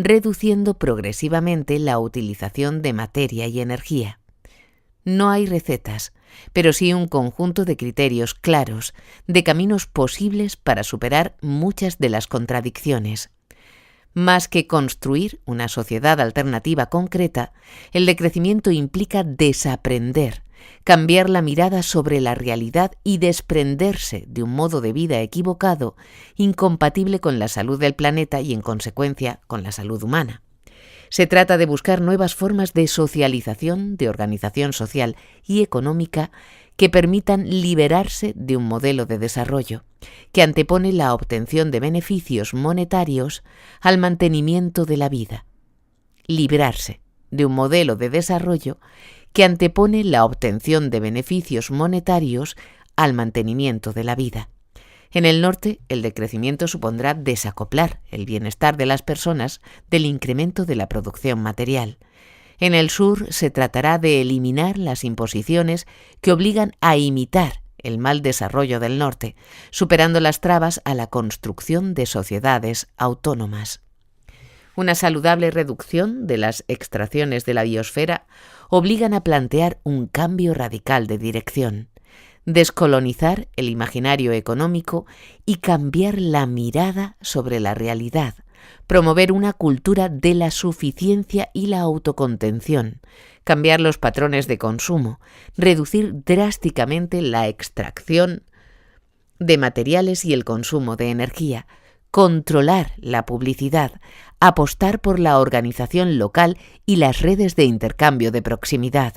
reduciendo progresivamente la utilización de materia y energía. No hay recetas, pero sí un conjunto de criterios claros, de caminos posibles para superar muchas de las contradicciones. Más que construir una sociedad alternativa concreta, el decrecimiento implica desaprender, cambiar la mirada sobre la realidad y desprenderse de un modo de vida equivocado, incompatible con la salud del planeta y, en consecuencia, con la salud humana. Se trata de buscar nuevas formas de socialización, de organización social y económica que permitan liberarse de un modelo de desarrollo que antepone la obtención de beneficios monetarios al mantenimiento de la vida. Librarse de un modelo de desarrollo que antepone la obtención de beneficios monetarios al mantenimiento de la vida. En el norte, el decrecimiento supondrá desacoplar el bienestar de las personas del incremento de la producción material. En el sur se tratará de eliminar las imposiciones que obligan a imitar el mal desarrollo del norte, superando las trabas a la construcción de sociedades autónomas. Una saludable reducción de las extracciones de la biosfera obligan a plantear un cambio radical de dirección, descolonizar el imaginario económico y cambiar la mirada sobre la realidad, promover una cultura de la suficiencia y la autocontención, cambiar los patrones de consumo, reducir drásticamente la extracción de materiales y el consumo de energía, controlar la publicidad, apostar por la organización local y las redes de intercambio de proximidad,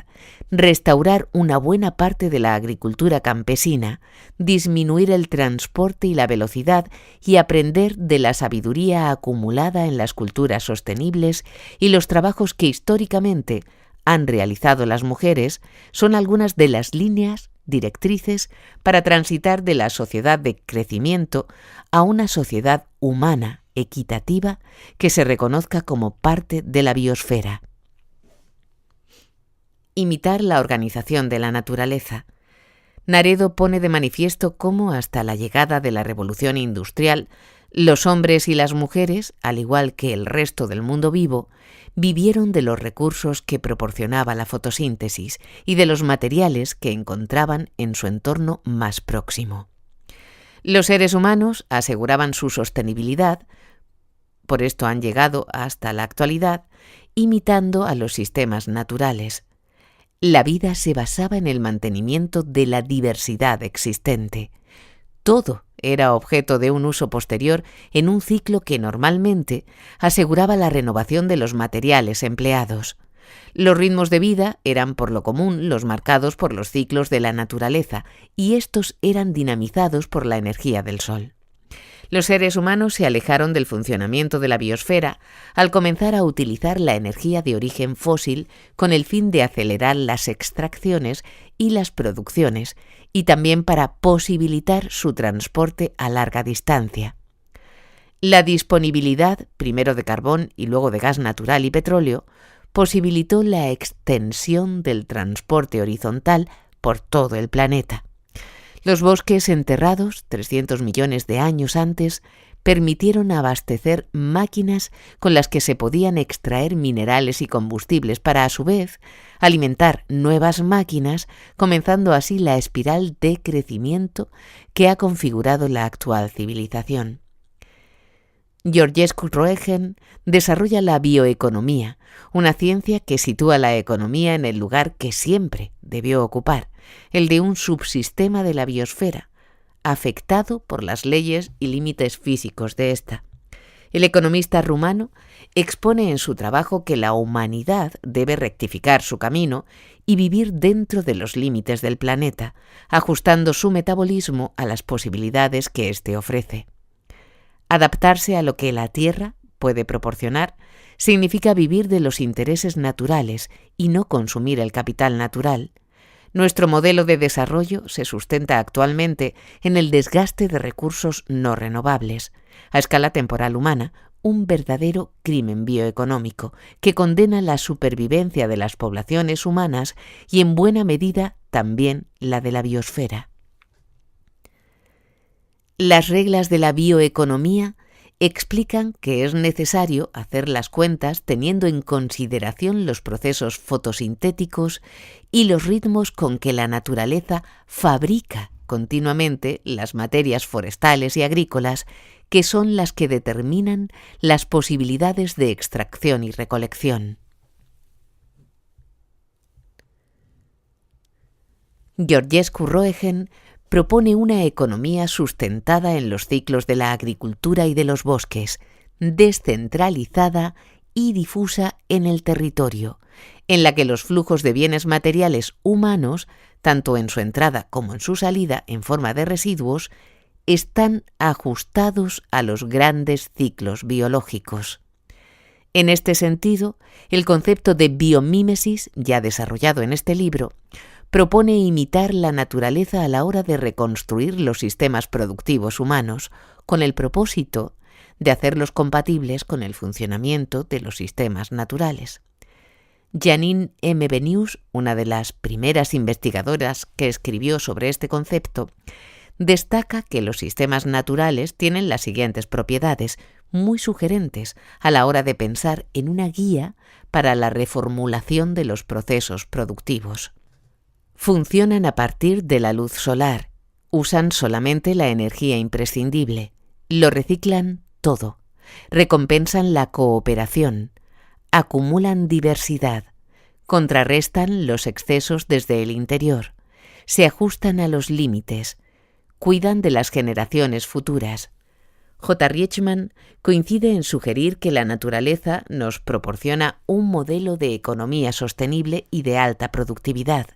restaurar una buena parte de la agricultura campesina, disminuir el transporte y la velocidad y aprender de la sabiduría acumulada en las culturas sostenibles y los trabajos que históricamente han realizado las mujeres, son algunas de las líneas directrices para transitar de la sociedad de crecimiento a una sociedad humana, equitativa, que se reconozca como parte de la biosfera. Imitar la organización de la naturaleza. Naredo pone de manifiesto cómo, hasta la llegada de la revolución industrial, los hombres y las mujeres, al igual que el resto del mundo vivo, vivieron de los recursos que proporcionaba la fotosíntesis y de los materiales que encontraban en su entorno más próximo. Los seres humanos aseguraban su sostenibilidad, por esto han llegado hasta la actualidad, imitando a los sistemas naturales. La vida se basaba en el mantenimiento de la diversidad existente. Todo era objeto de un uso posterior en un ciclo que normalmente aseguraba la renovación de los materiales empleados. Los ritmos de vida eran por lo común los marcados por los ciclos de la naturaleza y estos eran dinamizados por la energía del sol. Los seres humanos se alejaron del funcionamiento de la biosfera al comenzar a utilizar la energía de origen fósil con el fin de acelerar las extracciones y las producciones, y también para posibilitar su transporte a larga distancia. La disponibilidad, primero de carbón y luego de gas natural y petróleo, posibilitó la extensión del transporte horizontal por todo el planeta. Los bosques enterrados, 300 millones de años antes, permitieron abastecer máquinas con las que se podían extraer minerales y combustibles para, a su vez, alimentar nuevas máquinas, comenzando así la espiral de crecimiento que ha configurado la actual civilización. Georgescu Roegen desarrolla la bioeconomía, una ciencia que sitúa la economía en el lugar que siempre debió ocupar, el de un subsistema de la biosfera, afectado por las leyes y límites físicos de ésta. El economista rumano expone en su trabajo que la humanidad debe rectificar su camino y vivir dentro de los límites del planeta, ajustando su metabolismo a las posibilidades que éste ofrece. Adaptarse a lo que la Tierra puede proporcionar significa vivir de los intereses naturales y no consumir el capital natural. Nuestro modelo de desarrollo se sustenta actualmente en el desgaste de recursos no renovables, a escala temporal humana, un verdadero crimen bioeconómico que condena la supervivencia de las poblaciones humanas y en buena medida también la de la biosfera. Las reglas de la bioeconomía explican que es necesario hacer las cuentas teniendo en consideración los procesos fotosintéticos y los ritmos con que la naturaleza fabrica continuamente las materias forestales y agrícolas, que son las que determinan las posibilidades de extracción y recolección. Georgescu Roegen propone una economía sustentada en los ciclos de la agricultura y de los bosques, descentralizada y difusa en el territorio, en la que los flujos de bienes materiales humanos, tanto en su entrada como en su salida en forma de residuos, están ajustados a los grandes ciclos biológicos. En este sentido, el concepto de biomímesis, ya desarrollado en este libro, propone imitar la naturaleza a la hora de reconstruir los sistemas productivos humanos, con el propósito de hacerlos compatibles con el funcionamiento de los sistemas naturales. Janine M. Benyus, una de las primeras investigadoras que escribió sobre este concepto, destaca que los sistemas naturales tienen las siguientes propiedades, muy sugerentes a la hora de pensar en una guía para la reformulación de los procesos productivos. Funcionan a partir de la luz solar, usan solamente la energía imprescindible, lo reciclan todo, recompensan la cooperación, acumulan diversidad, contrarrestan los excesos desde el interior, se ajustan a los límites, cuidan de las generaciones futuras. J. Rietzschmann coincide en sugerir que la naturaleza nos proporciona un modelo de economía sostenible y de alta productividad.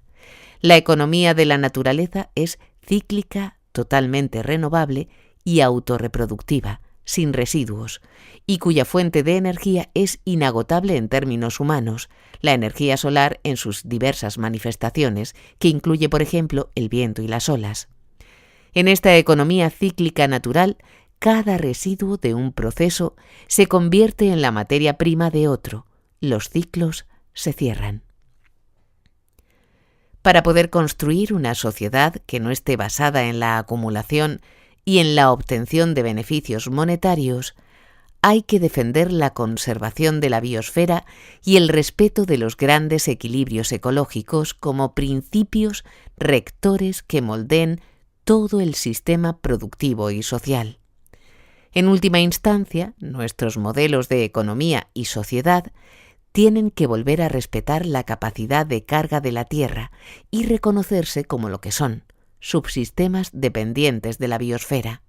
La economía de la naturaleza es cíclica, totalmente renovable y autorreproductiva, sin residuos, y cuya fuente de energía es inagotable en términos humanos, la energía solar en sus diversas manifestaciones, que incluye, por ejemplo, el viento y las olas. En esta economía cíclica natural, cada residuo de un proceso se convierte en la materia prima de otro. Los ciclos se cierran. Para poder construir una sociedad que no esté basada en la acumulación y en la obtención de beneficios monetarios, hay que defender la conservación de la biosfera y el respeto de los grandes equilibrios ecológicos como principios rectores que moldeen todo el sistema productivo y social. En última instancia, nuestros modelos de economía y sociedad tienen que volver a respetar la capacidad de carga de la Tierra y reconocerse como lo que son, subsistemas dependientes de la biosfera.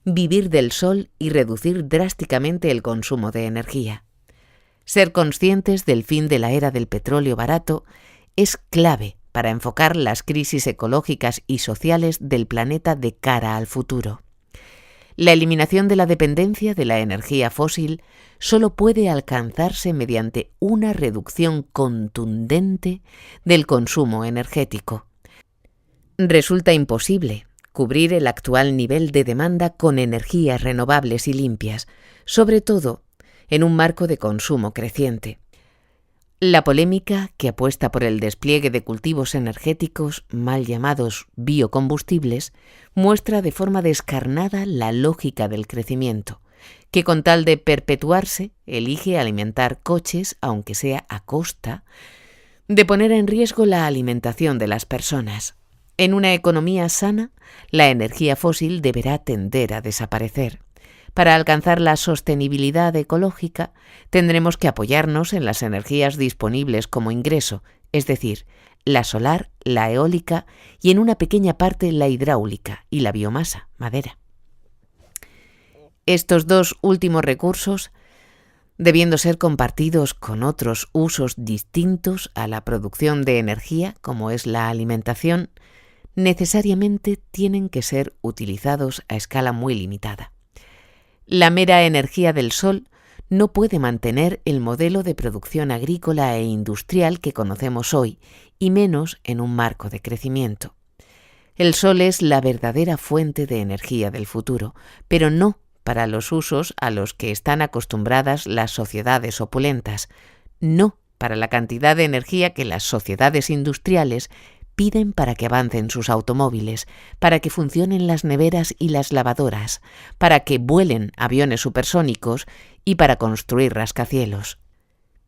Vivir del sol y reducir drásticamente el consumo de energía. Ser conscientes del fin de la era del petróleo barato es clave para enfocar las crisis ecológicas y sociales del planeta de cara al futuro. La eliminación de la dependencia de la energía fósil solo puede alcanzarse mediante una reducción contundente del consumo energético. Resulta imposible cubrir el actual nivel de demanda con energías renovables y limpias, sobre todo en un marco de consumo creciente. La polémica que apuesta por el despliegue de cultivos energéticos mal llamados biocombustibles muestra de forma descarnada la lógica del crecimiento, que con tal de perpetuarse elige alimentar coches, aunque sea a costa de poner en riesgo la alimentación de las personas. En una economía sana, la energía fósil deberá tender a desaparecer. Para alcanzar la sostenibilidad ecológica, tendremos que apoyarnos en las energías disponibles como ingreso, es decir, la solar, la eólica y en una pequeña parte la hidráulica y la biomasa, madera. Estos dos últimos recursos, debiendo ser compartidos con otros usos distintos a la producción de energía, como es la alimentación, necesariamente tienen que ser utilizados a escala muy limitada. La mera energía del sol no puede mantener el modelo de producción agrícola e industrial que conocemos hoy, y menos en un marco de crecimiento. El sol es la verdadera fuente de energía del futuro, pero no para los usos a los que están acostumbradas las sociedades opulentas, no para la cantidad de energía que las sociedades industriales piden para que avancen sus automóviles, para que funcionen las neveras y las lavadoras, para que vuelen aviones supersónicos y para construir rascacielos.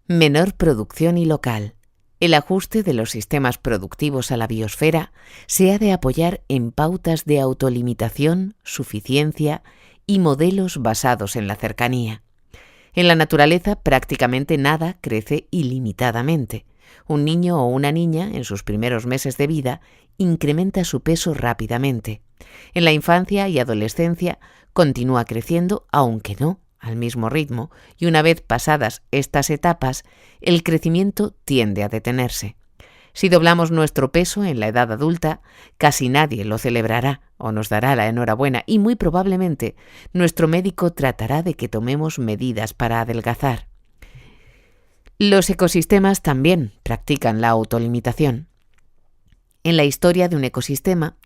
Menor producción y local. El ajuste de los sistemas productivos a la biosfera se ha de apoyar en pautas de autolimitación, suficiencia y modelos basados en la cercanía. En la naturaleza prácticamente nada crece ilimitadamente. Un niño o una niña, en sus primeros meses de vida, incrementa su peso rápidamente. En la infancia y adolescencia continúa creciendo, aunque no al mismo ritmo, y una vez pasadas estas etapas, el crecimiento tiende a detenerse. Si doblamos nuestro peso en la edad adulta, casi nadie lo celebrará o nos dará la enhorabuena y muy probablemente nuestro médico tratará de que tomemos medidas para adelgazar. Los ecosistemas también practican la autolimitación. En la historia de un ecosistema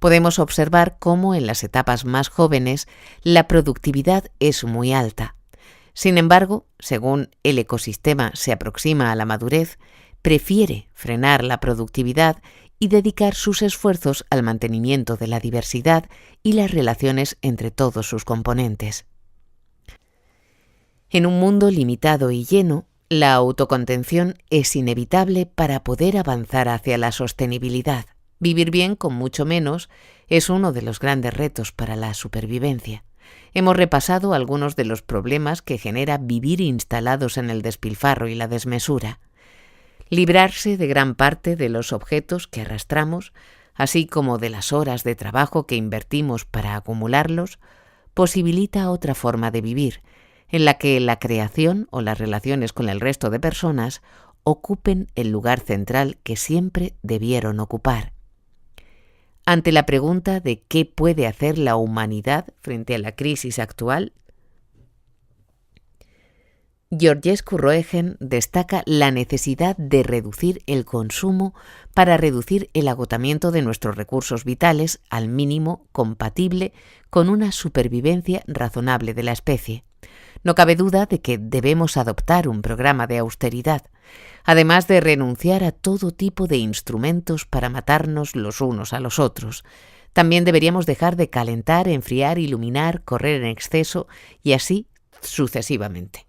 podemos observar cómo en las etapas más jóvenes la productividad es muy alta. Sin embargo, según el ecosistema se aproxima a la madurez, prefiere frenar la productividad y dedicar sus esfuerzos al mantenimiento de la diversidad y las relaciones entre todos sus componentes. En un mundo limitado y lleno, la autocontención es inevitable para poder avanzar hacia la sostenibilidad. Vivir bien con mucho menos es uno de los grandes retos para la supervivencia. Hemos repasado algunos de los problemas que genera vivir instalados en el despilfarro y la desmesura. Librarse de gran parte de los objetos que arrastramos, así como de las horas de trabajo que invertimos para acumularlos, posibilita otra forma de vivir, en la que la creación o las relaciones con el resto de personas ocupen el lugar central que siempre debieron ocupar. Ante la pregunta de qué puede hacer la humanidad frente a la crisis actual, Georgescu Roegen destaca la necesidad de reducir el consumo para reducir el agotamiento de nuestros recursos vitales al mínimo compatible con una supervivencia razonable de la especie. No cabe duda de que debemos adoptar un programa de austeridad, además de renunciar a todo tipo de instrumentos para matarnos los unos a los otros. También deberíamos dejar de calentar, enfriar, iluminar, correr en exceso y así sucesivamente.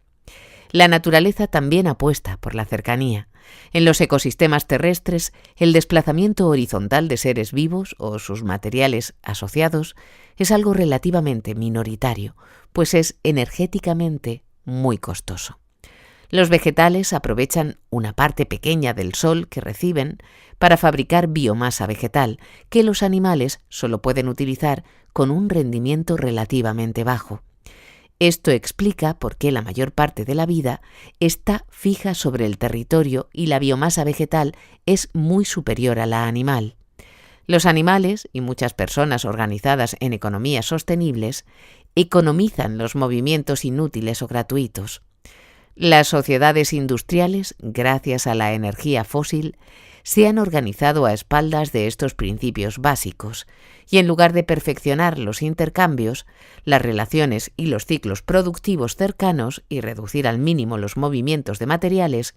La naturaleza también apuesta por la cercanía. En los ecosistemas terrestres, el desplazamiento horizontal de seres vivos o sus materiales asociados es algo relativamente minoritario, pues es energéticamente muy costoso. Los vegetales aprovechan una parte pequeña del sol que reciben para fabricar biomasa vegetal, que los animales solo pueden utilizar con un rendimiento relativamente bajo. Esto explica por qué la mayor parte de la vida está fija sobre el territorio y la biomasa vegetal es muy superior a la animal. Los animales y muchas personas organizadas en economías sostenibles economizan los movimientos inútiles o gratuitos. Las sociedades industriales, gracias a la energía fósil, se han organizado a espaldas de estos principios básicos y en lugar de perfeccionar los intercambios, las relaciones y los ciclos productivos cercanos y reducir al mínimo los movimientos de materiales,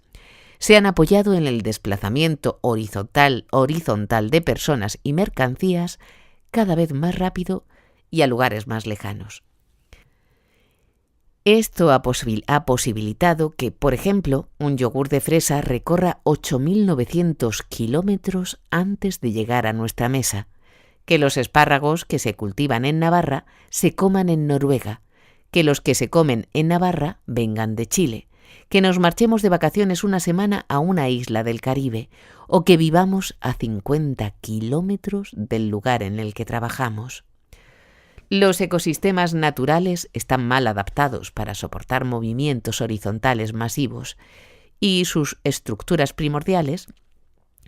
se han apoyado en el desplazamiento horizontal de personas y mercancías cada vez más rápido y a lugares más lejanos. Esto ha posibilitado que, por ejemplo, un yogur de fresa recorra 8.900 kilómetros antes de llegar a nuestra mesa, que los espárragos que se cultivan en Navarra se coman en Noruega, que los que se comen en Navarra vengan de Chile, que nos marchemos de vacaciones una semana a una isla del Caribe o que vivamos a 50 kilómetros del lugar en el que trabajamos. Los ecosistemas naturales están mal adaptados para soportar movimientos horizontales masivos y sus estructuras primordiales,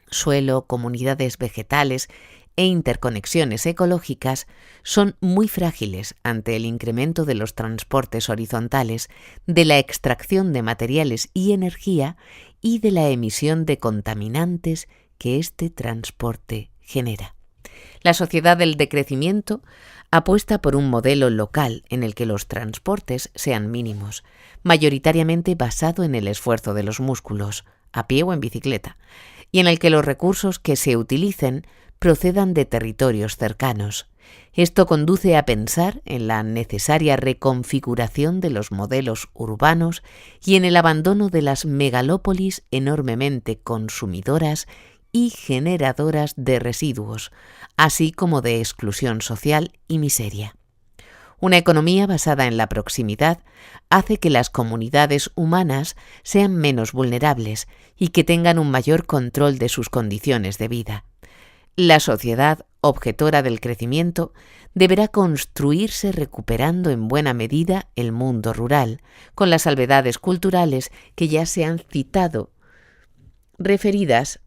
suelo, comunidades vegetales e interconexiones ecológicas, son muy frágiles ante el incremento de los transportes horizontales, de la extracción de materiales y energía y de la emisión de contaminantes que este transporte genera. La sociedad del decrecimiento apuesta por un modelo local en el que los transportes sean mínimos, mayoritariamente basado en el esfuerzo de los músculos, a pie o en bicicleta, y en el que los recursos que se utilicen procedan de territorios cercanos. Esto conduce a pensar en la necesaria reconfiguración de los modelos urbanos y en el abandono de las megalópolis enormemente consumidoras y generadoras de residuos, así como de exclusión social y miseria. Una economía basada en la proximidad hace que las comunidades humanas sean menos vulnerables y que tengan un mayor control de sus condiciones de vida. La sociedad objetora del crecimiento deberá construirse recuperando en buena medida el mundo rural, con las salvedades culturales que ya se han citado, referidas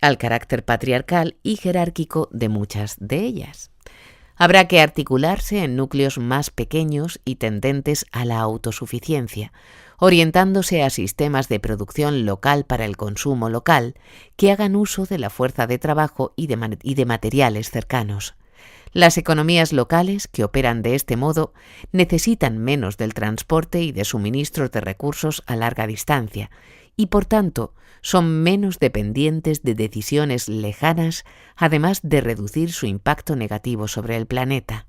al carácter patriarcal y jerárquico de muchas de ellas. Habrá que articularse en núcleos más pequeños y tendentes a la autosuficiencia, orientándose a sistemas de producción local para el consumo local que hagan uso de la fuerza de trabajo y de materiales cercanos. Las economías locales que operan de este modo necesitan menos del transporte y de suministros de recursos a larga distancia y, por tanto, son menos dependientes de decisiones lejanas, además de reducir su impacto negativo sobre el planeta.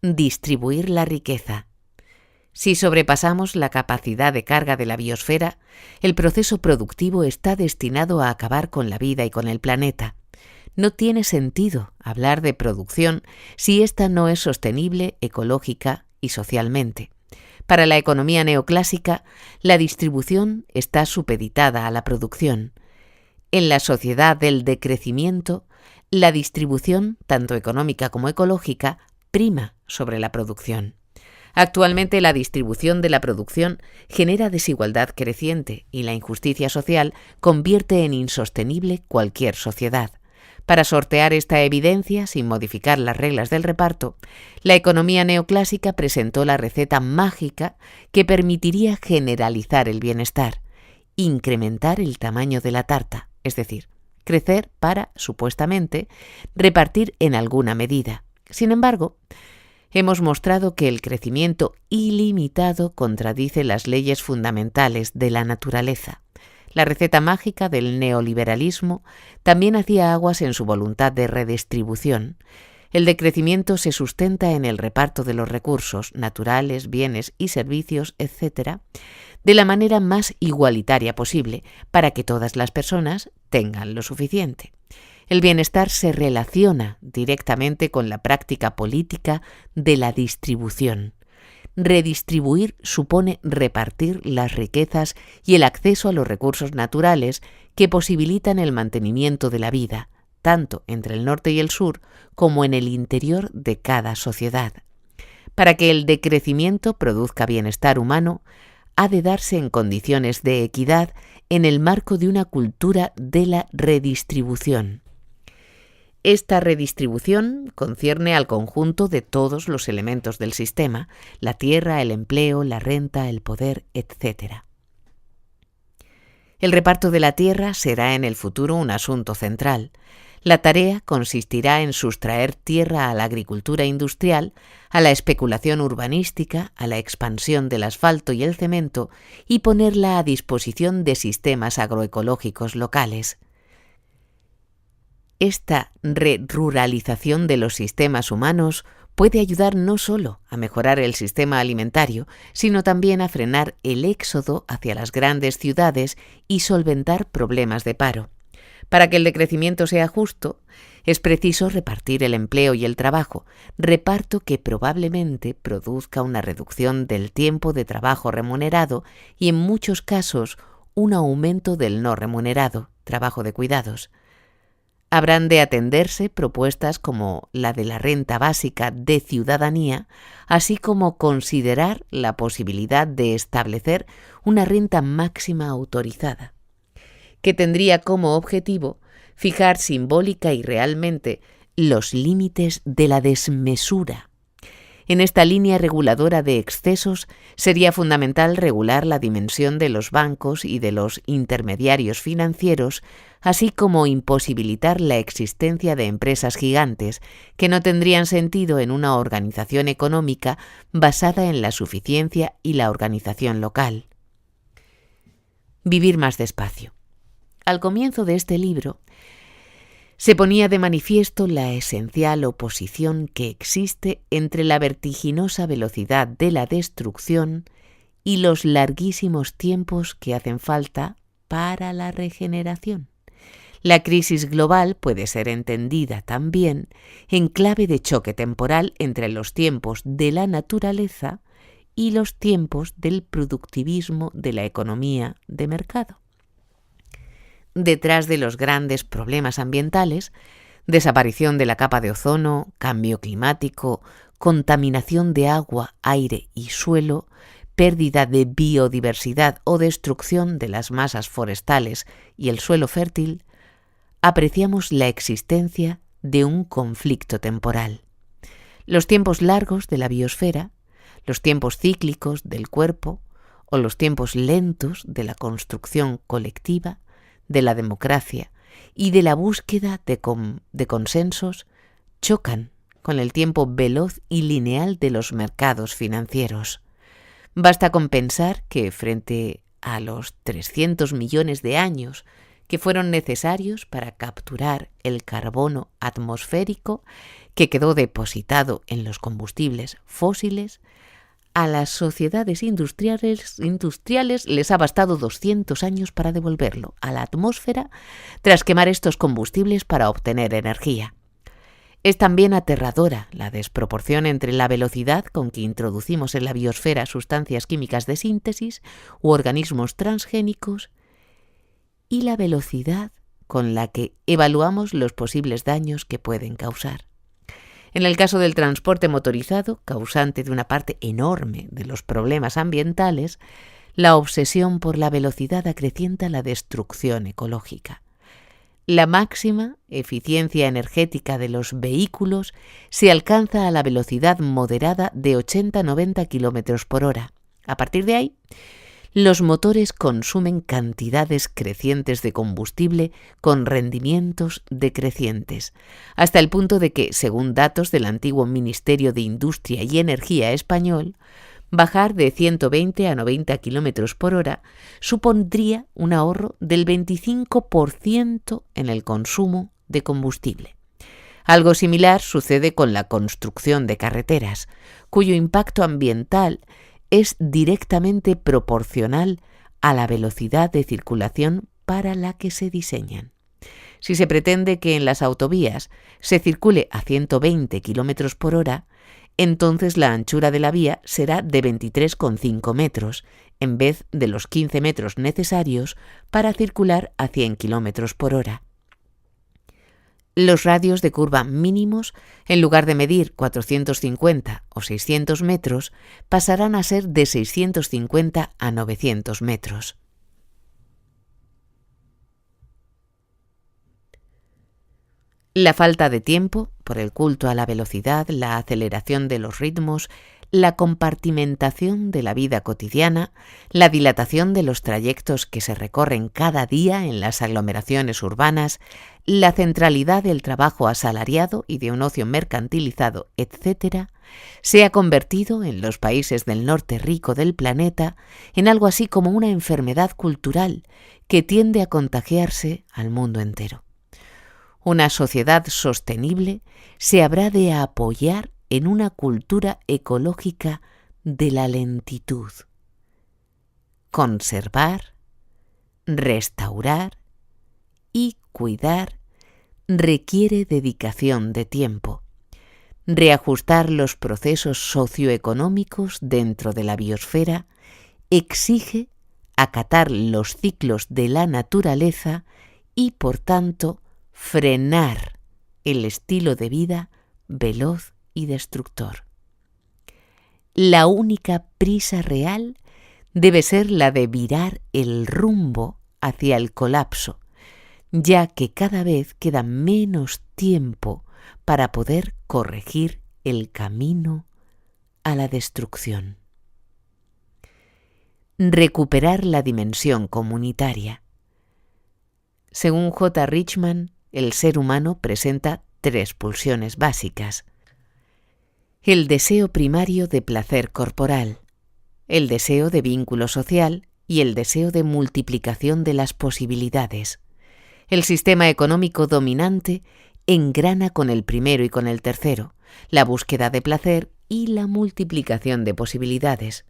Distribuir la riqueza. Si sobrepasamos la capacidad de carga de la biosfera, el proceso productivo está destinado a acabar con la vida y con el planeta. No tiene sentido hablar de producción si ésta no es sostenible ecológica y socialmente. Para la economía neoclásica, la distribución está supeditada a la producción. En la sociedad del decrecimiento, la distribución, tanto económica como ecológica, prima sobre la producción. Actualmente, la distribución de la producción genera desigualdad creciente y la injusticia social convierte en insostenible cualquier sociedad. Para sortear esta evidencia, sin modificar las reglas del reparto, la economía neoclásica presentó la receta mágica que permitiría generalizar el bienestar, incrementar el tamaño de la tarta, es decir, crecer para, supuestamente, repartir en alguna medida. Sin embargo, hemos mostrado que el crecimiento ilimitado contradice las leyes fundamentales de la naturaleza. La receta mágica del neoliberalismo también hacía aguas en su voluntad de redistribución. El decrecimiento se sustenta en el reparto de los recursos naturales, bienes y servicios, etc., de la manera más igualitaria posible, para que todas las personas tengan lo suficiente. El bienestar se relaciona directamente con la práctica política de la distribución. Redistribuir supone repartir las riquezas y el acceso a los recursos naturales que posibilitan el mantenimiento de la vida, tanto entre el norte y el sur como en el interior de cada sociedad. Para que el decrecimiento produzca bienestar humano, ha de darse en condiciones de equidad en el marco de una cultura de la redistribución. Esta redistribución concierne al conjunto de todos los elementos del sistema, la tierra, el empleo, la renta, el poder, etc. El reparto de la tierra será en el futuro un asunto central. La tarea consistirá en sustraer tierra a la agricultura industrial, a la especulación urbanística, a la expansión del asfalto y el cemento y ponerla a disposición de sistemas agroecológicos locales. Esta ruralización de los sistemas humanos puede ayudar no solo a mejorar el sistema alimentario, sino también a frenar el éxodo hacia las grandes ciudades y solventar problemas de paro. Para que el decrecimiento sea justo, es preciso repartir el empleo y el trabajo, reparto que probablemente produzca una reducción del tiempo de trabajo remunerado y, en muchos casos, un aumento del no remunerado, trabajo de cuidados. Habrán de atenderse propuestas como la de la renta básica de ciudadanía, así como considerar la posibilidad de establecer una renta máxima autorizada, que tendría como objetivo fijar simbólica y realmente los límites de la desmesura. En esta línea reguladora de excesos sería fundamental regular la dimensión de los bancos y de los intermediarios financieros, así como imposibilitar la existencia de empresas gigantes que no tendrían sentido en una organización económica basada en la suficiencia y la organización local. Vivir más despacio. Al comienzo de este libro, se ponía de manifiesto la esencial oposición que existe entre la vertiginosa velocidad de la destrucción y los larguísimos tiempos que hacen falta para la regeneración. La crisis global puede ser entendida también en clave de choque temporal entre los tiempos de la naturaleza y los tiempos del productivismo de la economía de mercado. Detrás de los grandes problemas ambientales, desaparición de la capa de ozono, cambio climático, contaminación de agua, aire y suelo, pérdida de biodiversidad o destrucción de las masas forestales y el suelo fértil, apreciamos la existencia de un conflicto temporal. Los tiempos largos de la biosfera, los tiempos cíclicos del cuerpo o los tiempos lentos de la construcción colectiva, de la democracia y de la búsqueda de consensos chocan con el tiempo veloz y lineal de los mercados financieros. Basta con pensar que frente a los 300 millones de años que fueron necesarios para capturar el carbono atmosférico que quedó depositado en los combustibles fósiles, a las sociedades industriales les ha bastado 200 años para devolverlo a la atmósfera tras quemar estos combustibles para obtener energía. Es también aterradora la desproporción entre la velocidad con que introducimos en la biosfera sustancias químicas de síntesis u organismos transgénicos y la velocidad con la que evaluamos los posibles daños que pueden causar. En el caso del transporte motorizado, causante de una parte enorme de los problemas ambientales, la obsesión por la velocidad acrecienta la destrucción ecológica. La máxima eficiencia energética de los vehículos se alcanza a la velocidad moderada de 80-90 km por hora. A partir de ahí, los motores consumen cantidades crecientes de combustible con rendimientos decrecientes, hasta el punto de que, según datos del antiguo Ministerio de Industria y Energía español, bajar de 120 a 90 km por hora supondría un ahorro del 25% en el consumo de combustible. Algo similar sucede con la construcción de carreteras, cuyo impacto ambiental es directamente proporcional a la velocidad de circulación para la que se diseñan. Si se pretende que en las autovías se circule a 120 km por hora, entonces la anchura de la vía será de 23,5 metros, en vez de los 15 metros necesarios para circular a 100 km por hora. Los radios de curva mínimos, en lugar de medir 450 o 600 metros, pasarán a ser de 650 a 900 metros. La falta de tiempo, por el culto a la velocidad, la aceleración de los ritmos, la compartimentación de la vida cotidiana, la dilatación de los trayectos que se recorren cada día en las aglomeraciones urbanas, la centralidad del trabajo asalariado y de un ocio mercantilizado, etc., se ha convertido en los países del norte rico del planeta en algo así como una enfermedad cultural que tiende a contagiarse al mundo entero. Una sociedad sostenible se habrá de apoyar en una cultura ecológica de la lentitud. Conservar, restaurar y cuidar requiere dedicación de tiempo. Reajustar los procesos socioeconómicos dentro de la biosfera exige acatar los ciclos de la naturaleza y, por tanto, frenar el estilo de vida veloz y destructor. La única prisa real debe ser la de virar el rumbo hacia el colapso, ya que cada vez queda menos tiempo para poder corregir el camino a la destrucción. Recuperar la dimensión comunitaria. Según J. Richman, el ser humano presenta 3 pulsiones básicas: el deseo primario de placer corporal, el deseo de vínculo social y el deseo de multiplicación de las posibilidades. El sistema económico dominante engrana con el primero y con el tercero, la búsqueda de placer y la multiplicación de posibilidades.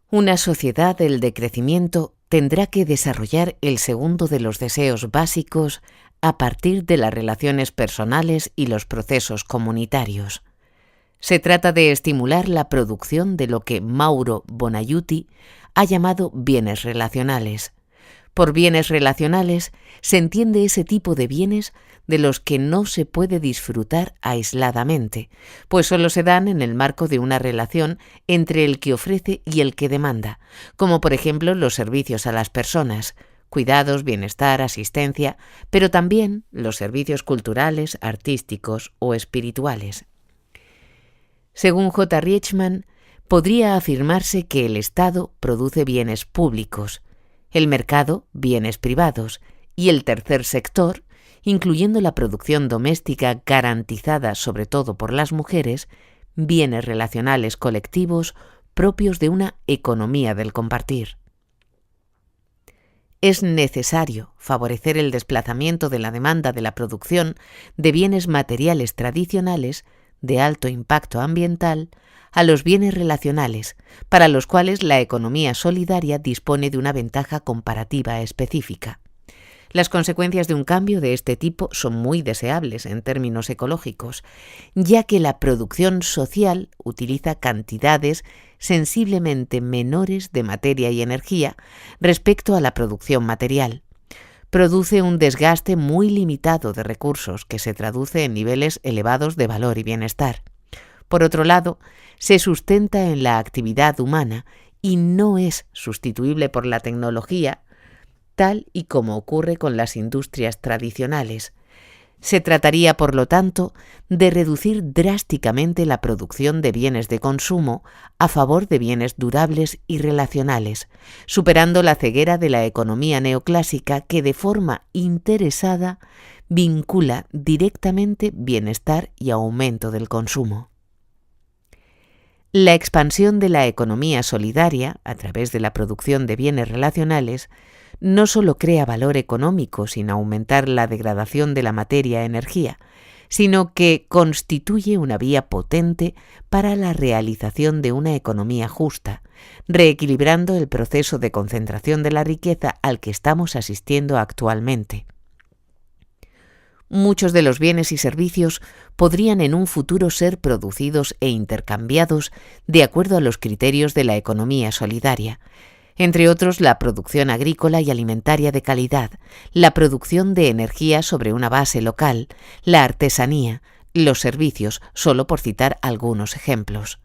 Una sociedad del decrecimiento tendrá que desarrollar el segundo de los deseos básicos a partir de las relaciones personales y los procesos comunitarios. Se trata de estimular la producción de lo que Mauro Bonaiuti ha llamado bienes relacionales. Por bienes relacionales se entiende ese tipo de bienes de los que no se puede disfrutar aisladamente, pues solo se dan en el marco de una relación entre el que ofrece y el que demanda, como por ejemplo los servicios a las personas, cuidados, bienestar, asistencia, pero también los servicios culturales, artísticos o espirituales. Según J. Rietzschmann, podría afirmarse que el Estado produce bienes públicos, el mercado bienes privados y el tercer sector, incluyendo la producción doméstica garantizada sobre todo por las mujeres, bienes relacionales colectivos propios de una economía del compartir. Es necesario favorecer el desplazamiento de la demanda de la producción de bienes materiales tradicionales de alto impacto ambiental a los bienes relacionales, para los cuales la economía solidaria dispone de una ventaja comparativa específica. Las consecuencias de un cambio de este tipo son muy deseables en términos ecológicos, ya que la producción social utiliza cantidades sensiblemente menores de materia y energía respecto a la producción material. Produce un desgaste muy limitado de recursos que se traduce en niveles elevados de valor y bienestar. Por otro lado, se sustenta en la actividad humana y no es sustituible por la tecnología, tal y como ocurre con las industrias tradicionales. Se trataría, por lo tanto, de reducir drásticamente la producción de bienes de consumo a favor de bienes durables y relacionales, superando la ceguera de la economía neoclásica que de forma interesada vincula directamente bienestar y aumento del consumo. La expansión de la economía solidaria, a través de la producción de bienes relacionales, no solo crea valor económico sin aumentar la degradación de la materia-energía, sino que constituye una vía potente para la realización de una economía justa, reequilibrando el proceso de concentración de la riqueza al que estamos asistiendo actualmente. Muchos de los bienes y servicios podrían en un futuro ser producidos e intercambiados de acuerdo a los criterios de la economía solidaria, entre otros la producción agrícola y alimentaria de calidad, la producción de energía sobre una base local, la artesanía, los servicios, solo por citar algunos ejemplos.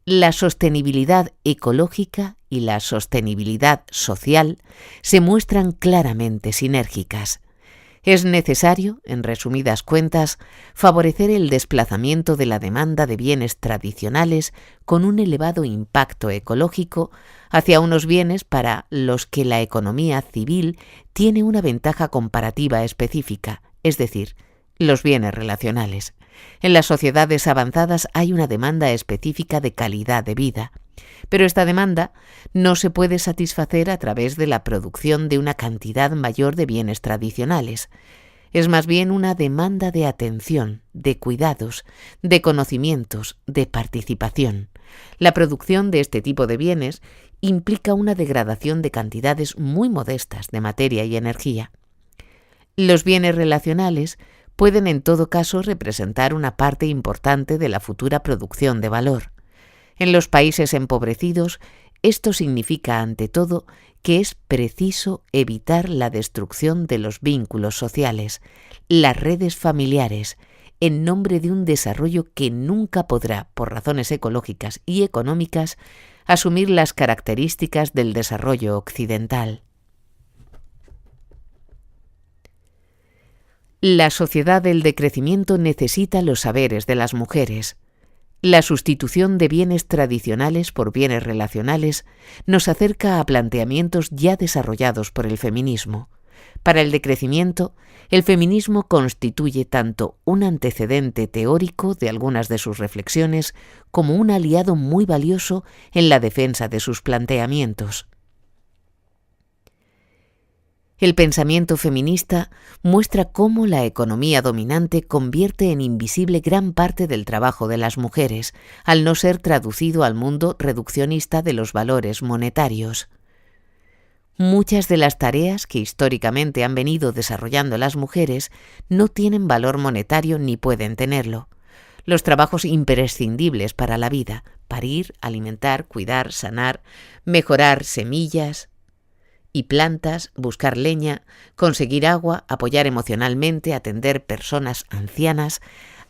La sostenibilidad ecológica y la sostenibilidad social se muestran claramente sinérgicas. Es necesario, en resumidas cuentas, favorecer el desplazamiento de la demanda de bienes tradicionales con un elevado impacto ecológico hacia unos bienes para los que la economía civil tiene una ventaja comparativa específica, es decir, los bienes relacionales. En las sociedades avanzadas hay una demanda específica de calidad de vida, pero esta demanda no se puede satisfacer a través de la producción de una cantidad mayor de bienes tradicionales. Es más bien una demanda de atención, de cuidados, de conocimientos, de participación. La producción de este tipo de bienes implica una degradación de cantidades muy modestas de materia y energía. Los bienes relacionales pueden en todo caso representar una parte importante de la futura producción de valor. En los países empobrecidos, esto significa, ante todo, que es preciso evitar la destrucción de los vínculos sociales, las redes familiares, en nombre de un desarrollo que nunca podrá, por razones ecológicas y económicas, asumir las características del desarrollo occidental. La sociedad del decrecimiento necesita los saberes de las mujeres. La sustitución de bienes tradicionales por bienes relacionales nos acerca a planteamientos ya desarrollados por el feminismo. Para el decrecimiento, el feminismo constituye tanto un antecedente teórico de algunas de sus reflexiones como un aliado muy valioso en la defensa de sus planteamientos. El pensamiento feminista muestra cómo la economía dominante convierte en invisible gran parte del trabajo de las mujeres, al no ser traducido al mundo reduccionista de los valores monetarios. Muchas de las tareas que históricamente han venido desarrollando las mujeres no tienen valor monetario ni pueden tenerlo. Los trabajos imprescindibles para la vida: parir, alimentar, cuidar, sanar, mejorar semillas y plantas, buscar leña, conseguir agua, apoyar emocionalmente, atender personas ancianas,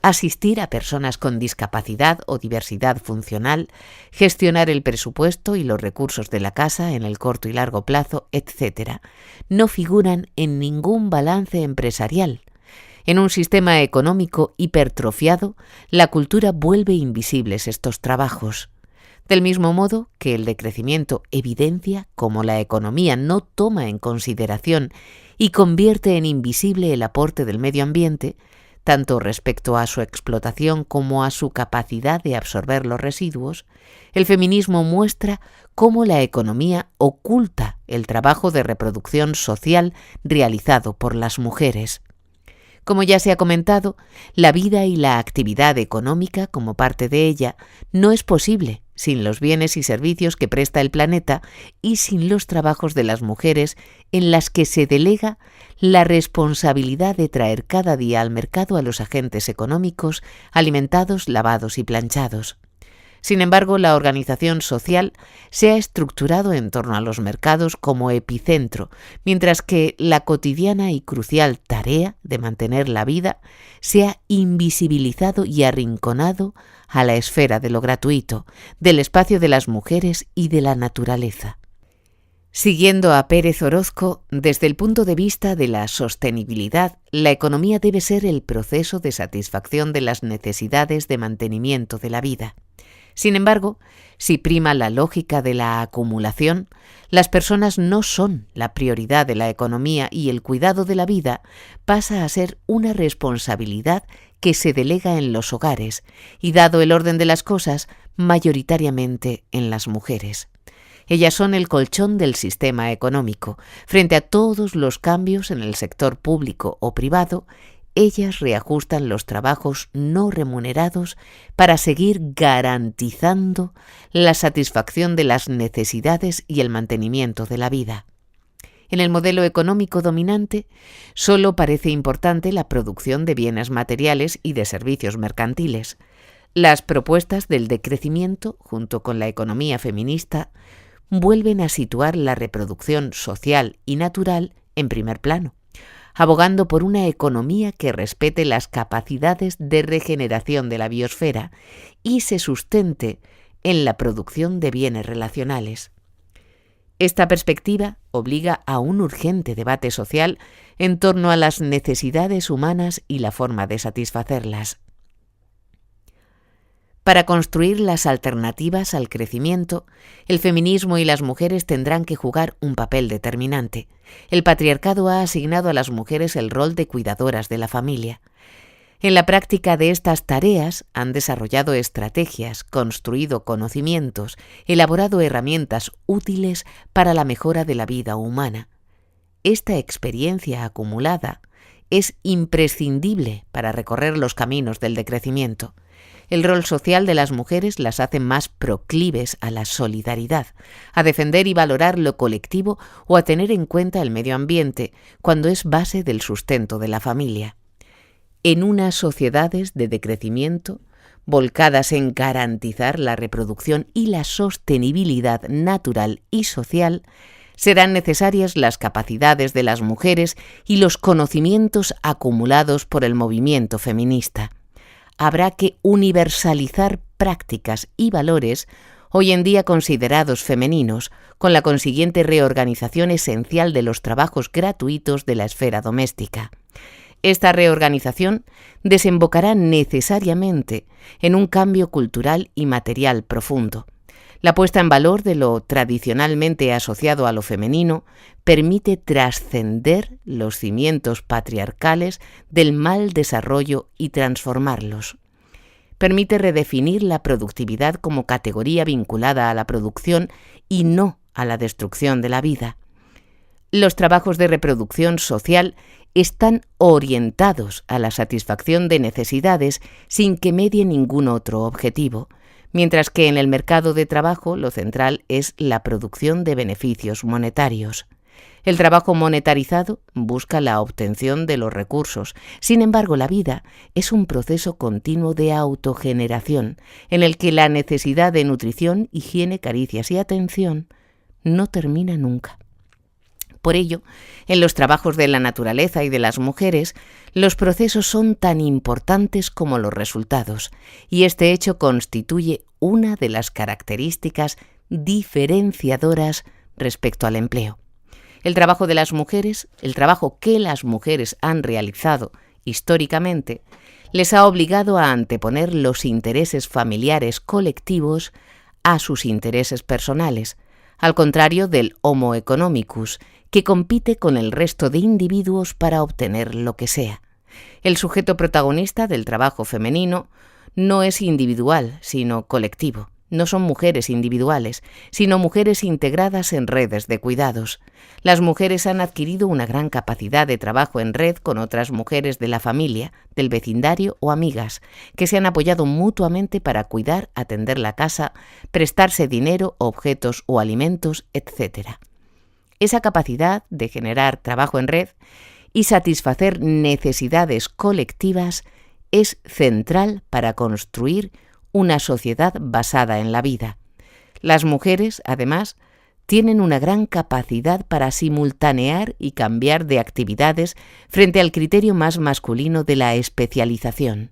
asistir a personas con discapacidad o diversidad funcional, gestionar el presupuesto y los recursos de la casa en el corto y largo plazo, etc., no figuran en ningún balance empresarial. En un sistema económico hipertrofiado, la cultura vuelve invisibles estos trabajos. Del mismo modo que el decrecimiento evidencia cómo la economía no toma en consideración y convierte en invisible el aporte del medio ambiente, tanto respecto a su explotación como a su capacidad de absorber los residuos, el feminismo muestra cómo la economía oculta el trabajo de reproducción social realizado por las mujeres. Como ya se ha comentado, la vida y la actividad económica como parte de ella no es posible sin los bienes y servicios que presta el planeta y sin los trabajos de las mujeres en las que se delega la responsabilidad de traer cada día al mercado a los agentes económicos alimentados, lavados y planchados. Sin embargo, la organización social se ha estructurado en torno a los mercados como epicentro, mientras que la cotidiana y crucial tarea de mantener la vida se ha invisibilizado y arrinconado a la esfera de lo gratuito, del espacio de las mujeres y de la naturaleza. Siguiendo a Pérez Orozco, desde el punto de vista de la sostenibilidad, la economía debe ser el proceso de satisfacción de las necesidades de mantenimiento de la vida. Sin embargo, si prima la lógica de la acumulación, las personas no son la prioridad de la economía y el cuidado de la vida pasa a ser una responsabilidad que se delega en los hogares y, dado el orden de las cosas, mayoritariamente en las mujeres. Ellas son el colchón del sistema económico. Frente a todos los cambios en el sector público o privado, ellas reajustan los trabajos no remunerados para seguir garantizando la satisfacción de las necesidades y el mantenimiento de la vida. En el modelo económico dominante, solo parece importante la producción de bienes materiales y de servicios mercantiles. Las propuestas del decrecimiento, junto con la economía feminista, vuelven a situar la reproducción social y natural en primer plano, abogando por una economía que respete las capacidades de regeneración de la biosfera y se sustente en la producción de bienes relacionales. Esta perspectiva obliga a un urgente debate social en torno a las necesidades humanas y la forma de satisfacerlas. Para construir las alternativas al crecimiento, el feminismo y las mujeres tendrán que jugar un papel determinante. El patriarcado ha asignado a las mujeres el rol de cuidadoras de la familia. En la práctica de estas tareas han desarrollado estrategias, construido conocimientos, elaborado herramientas útiles para la mejora de la vida humana. Esta experiencia acumulada es imprescindible para recorrer los caminos del decrecimiento. El rol social de las mujeres las hace más proclives a la solidaridad, a defender y valorar lo colectivo o a tener en cuenta el medio ambiente, cuando es base del sustento de la familia. En unas sociedades de decrecimiento, volcadas en garantizar la reproducción y la sostenibilidad natural y social, serán necesarias las capacidades de las mujeres y los conocimientos acumulados por el movimiento feminista. Habrá que universalizar prácticas y valores hoy en día considerados femeninos, con la consiguiente reorganización esencial de los trabajos gratuitos de la esfera doméstica. Esta reorganización desembocará necesariamente en un cambio cultural y material profundo. La puesta en valor de lo tradicionalmente asociado a lo femenino permite trascender los cimientos patriarcales del mal desarrollo y transformarlos. Permite redefinir la productividad como categoría vinculada a la producción y no a la destrucción de la vida. Los trabajos de reproducción social están orientados a la satisfacción de necesidades sin que medie ningún otro objetivo, mientras que en el mercado de trabajo lo central es la producción de beneficios monetarios. El trabajo monetarizado busca la obtención de los recursos. Sin embargo, la vida es un proceso continuo de autogeneración, en el que la necesidad de nutrición, higiene, caricias y atención no termina nunca. Por ello, en los trabajos de la naturaleza y de las mujeres, los procesos son tan importantes como los resultados, y este hecho constituye una de las características diferenciadoras respecto al empleo. El trabajo de las mujeres, el trabajo que las mujeres han realizado históricamente, les ha obligado a anteponer los intereses familiares colectivos a sus intereses personales, al contrario del Homo economicus, que compite con el resto de individuos para obtener lo que sea. El sujeto protagonista del trabajo femenino no es individual, sino colectivo. No son mujeres individuales, sino mujeres integradas en redes de cuidados. Las mujeres han adquirido una gran capacidad de trabajo en red con otras mujeres de la familia, del vecindario o amigas, que se han apoyado mutuamente para cuidar, atender la casa, prestarse dinero, objetos o alimentos, etc. Esa capacidad de generar trabajo en red y satisfacer necesidades colectivas es central para construir una sociedad basada en la vida. Las mujeres, además, tienen una gran capacidad para simultanear y cambiar de actividades frente al criterio más masculino de la especialización.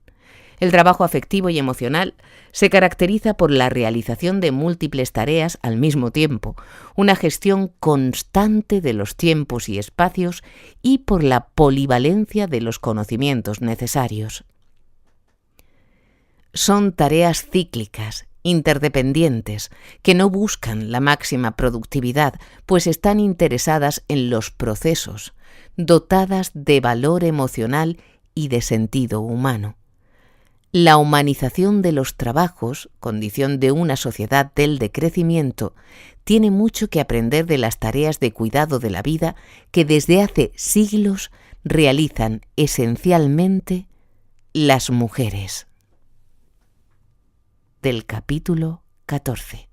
El trabajo afectivo y emocional se caracteriza por la realización de múltiples tareas al mismo tiempo, una gestión constante de los tiempos y espacios y por la polivalencia de los conocimientos necesarios. Son tareas cíclicas, interdependientes, que no buscan la máxima productividad, pues están interesadas en los procesos, dotadas de valor emocional y de sentido humano. La humanización de los trabajos, condición de una sociedad del decrecimiento, tiene mucho que aprender de las tareas de cuidado de la vida que desde hace siglos realizan esencialmente las mujeres. Del capítulo 14.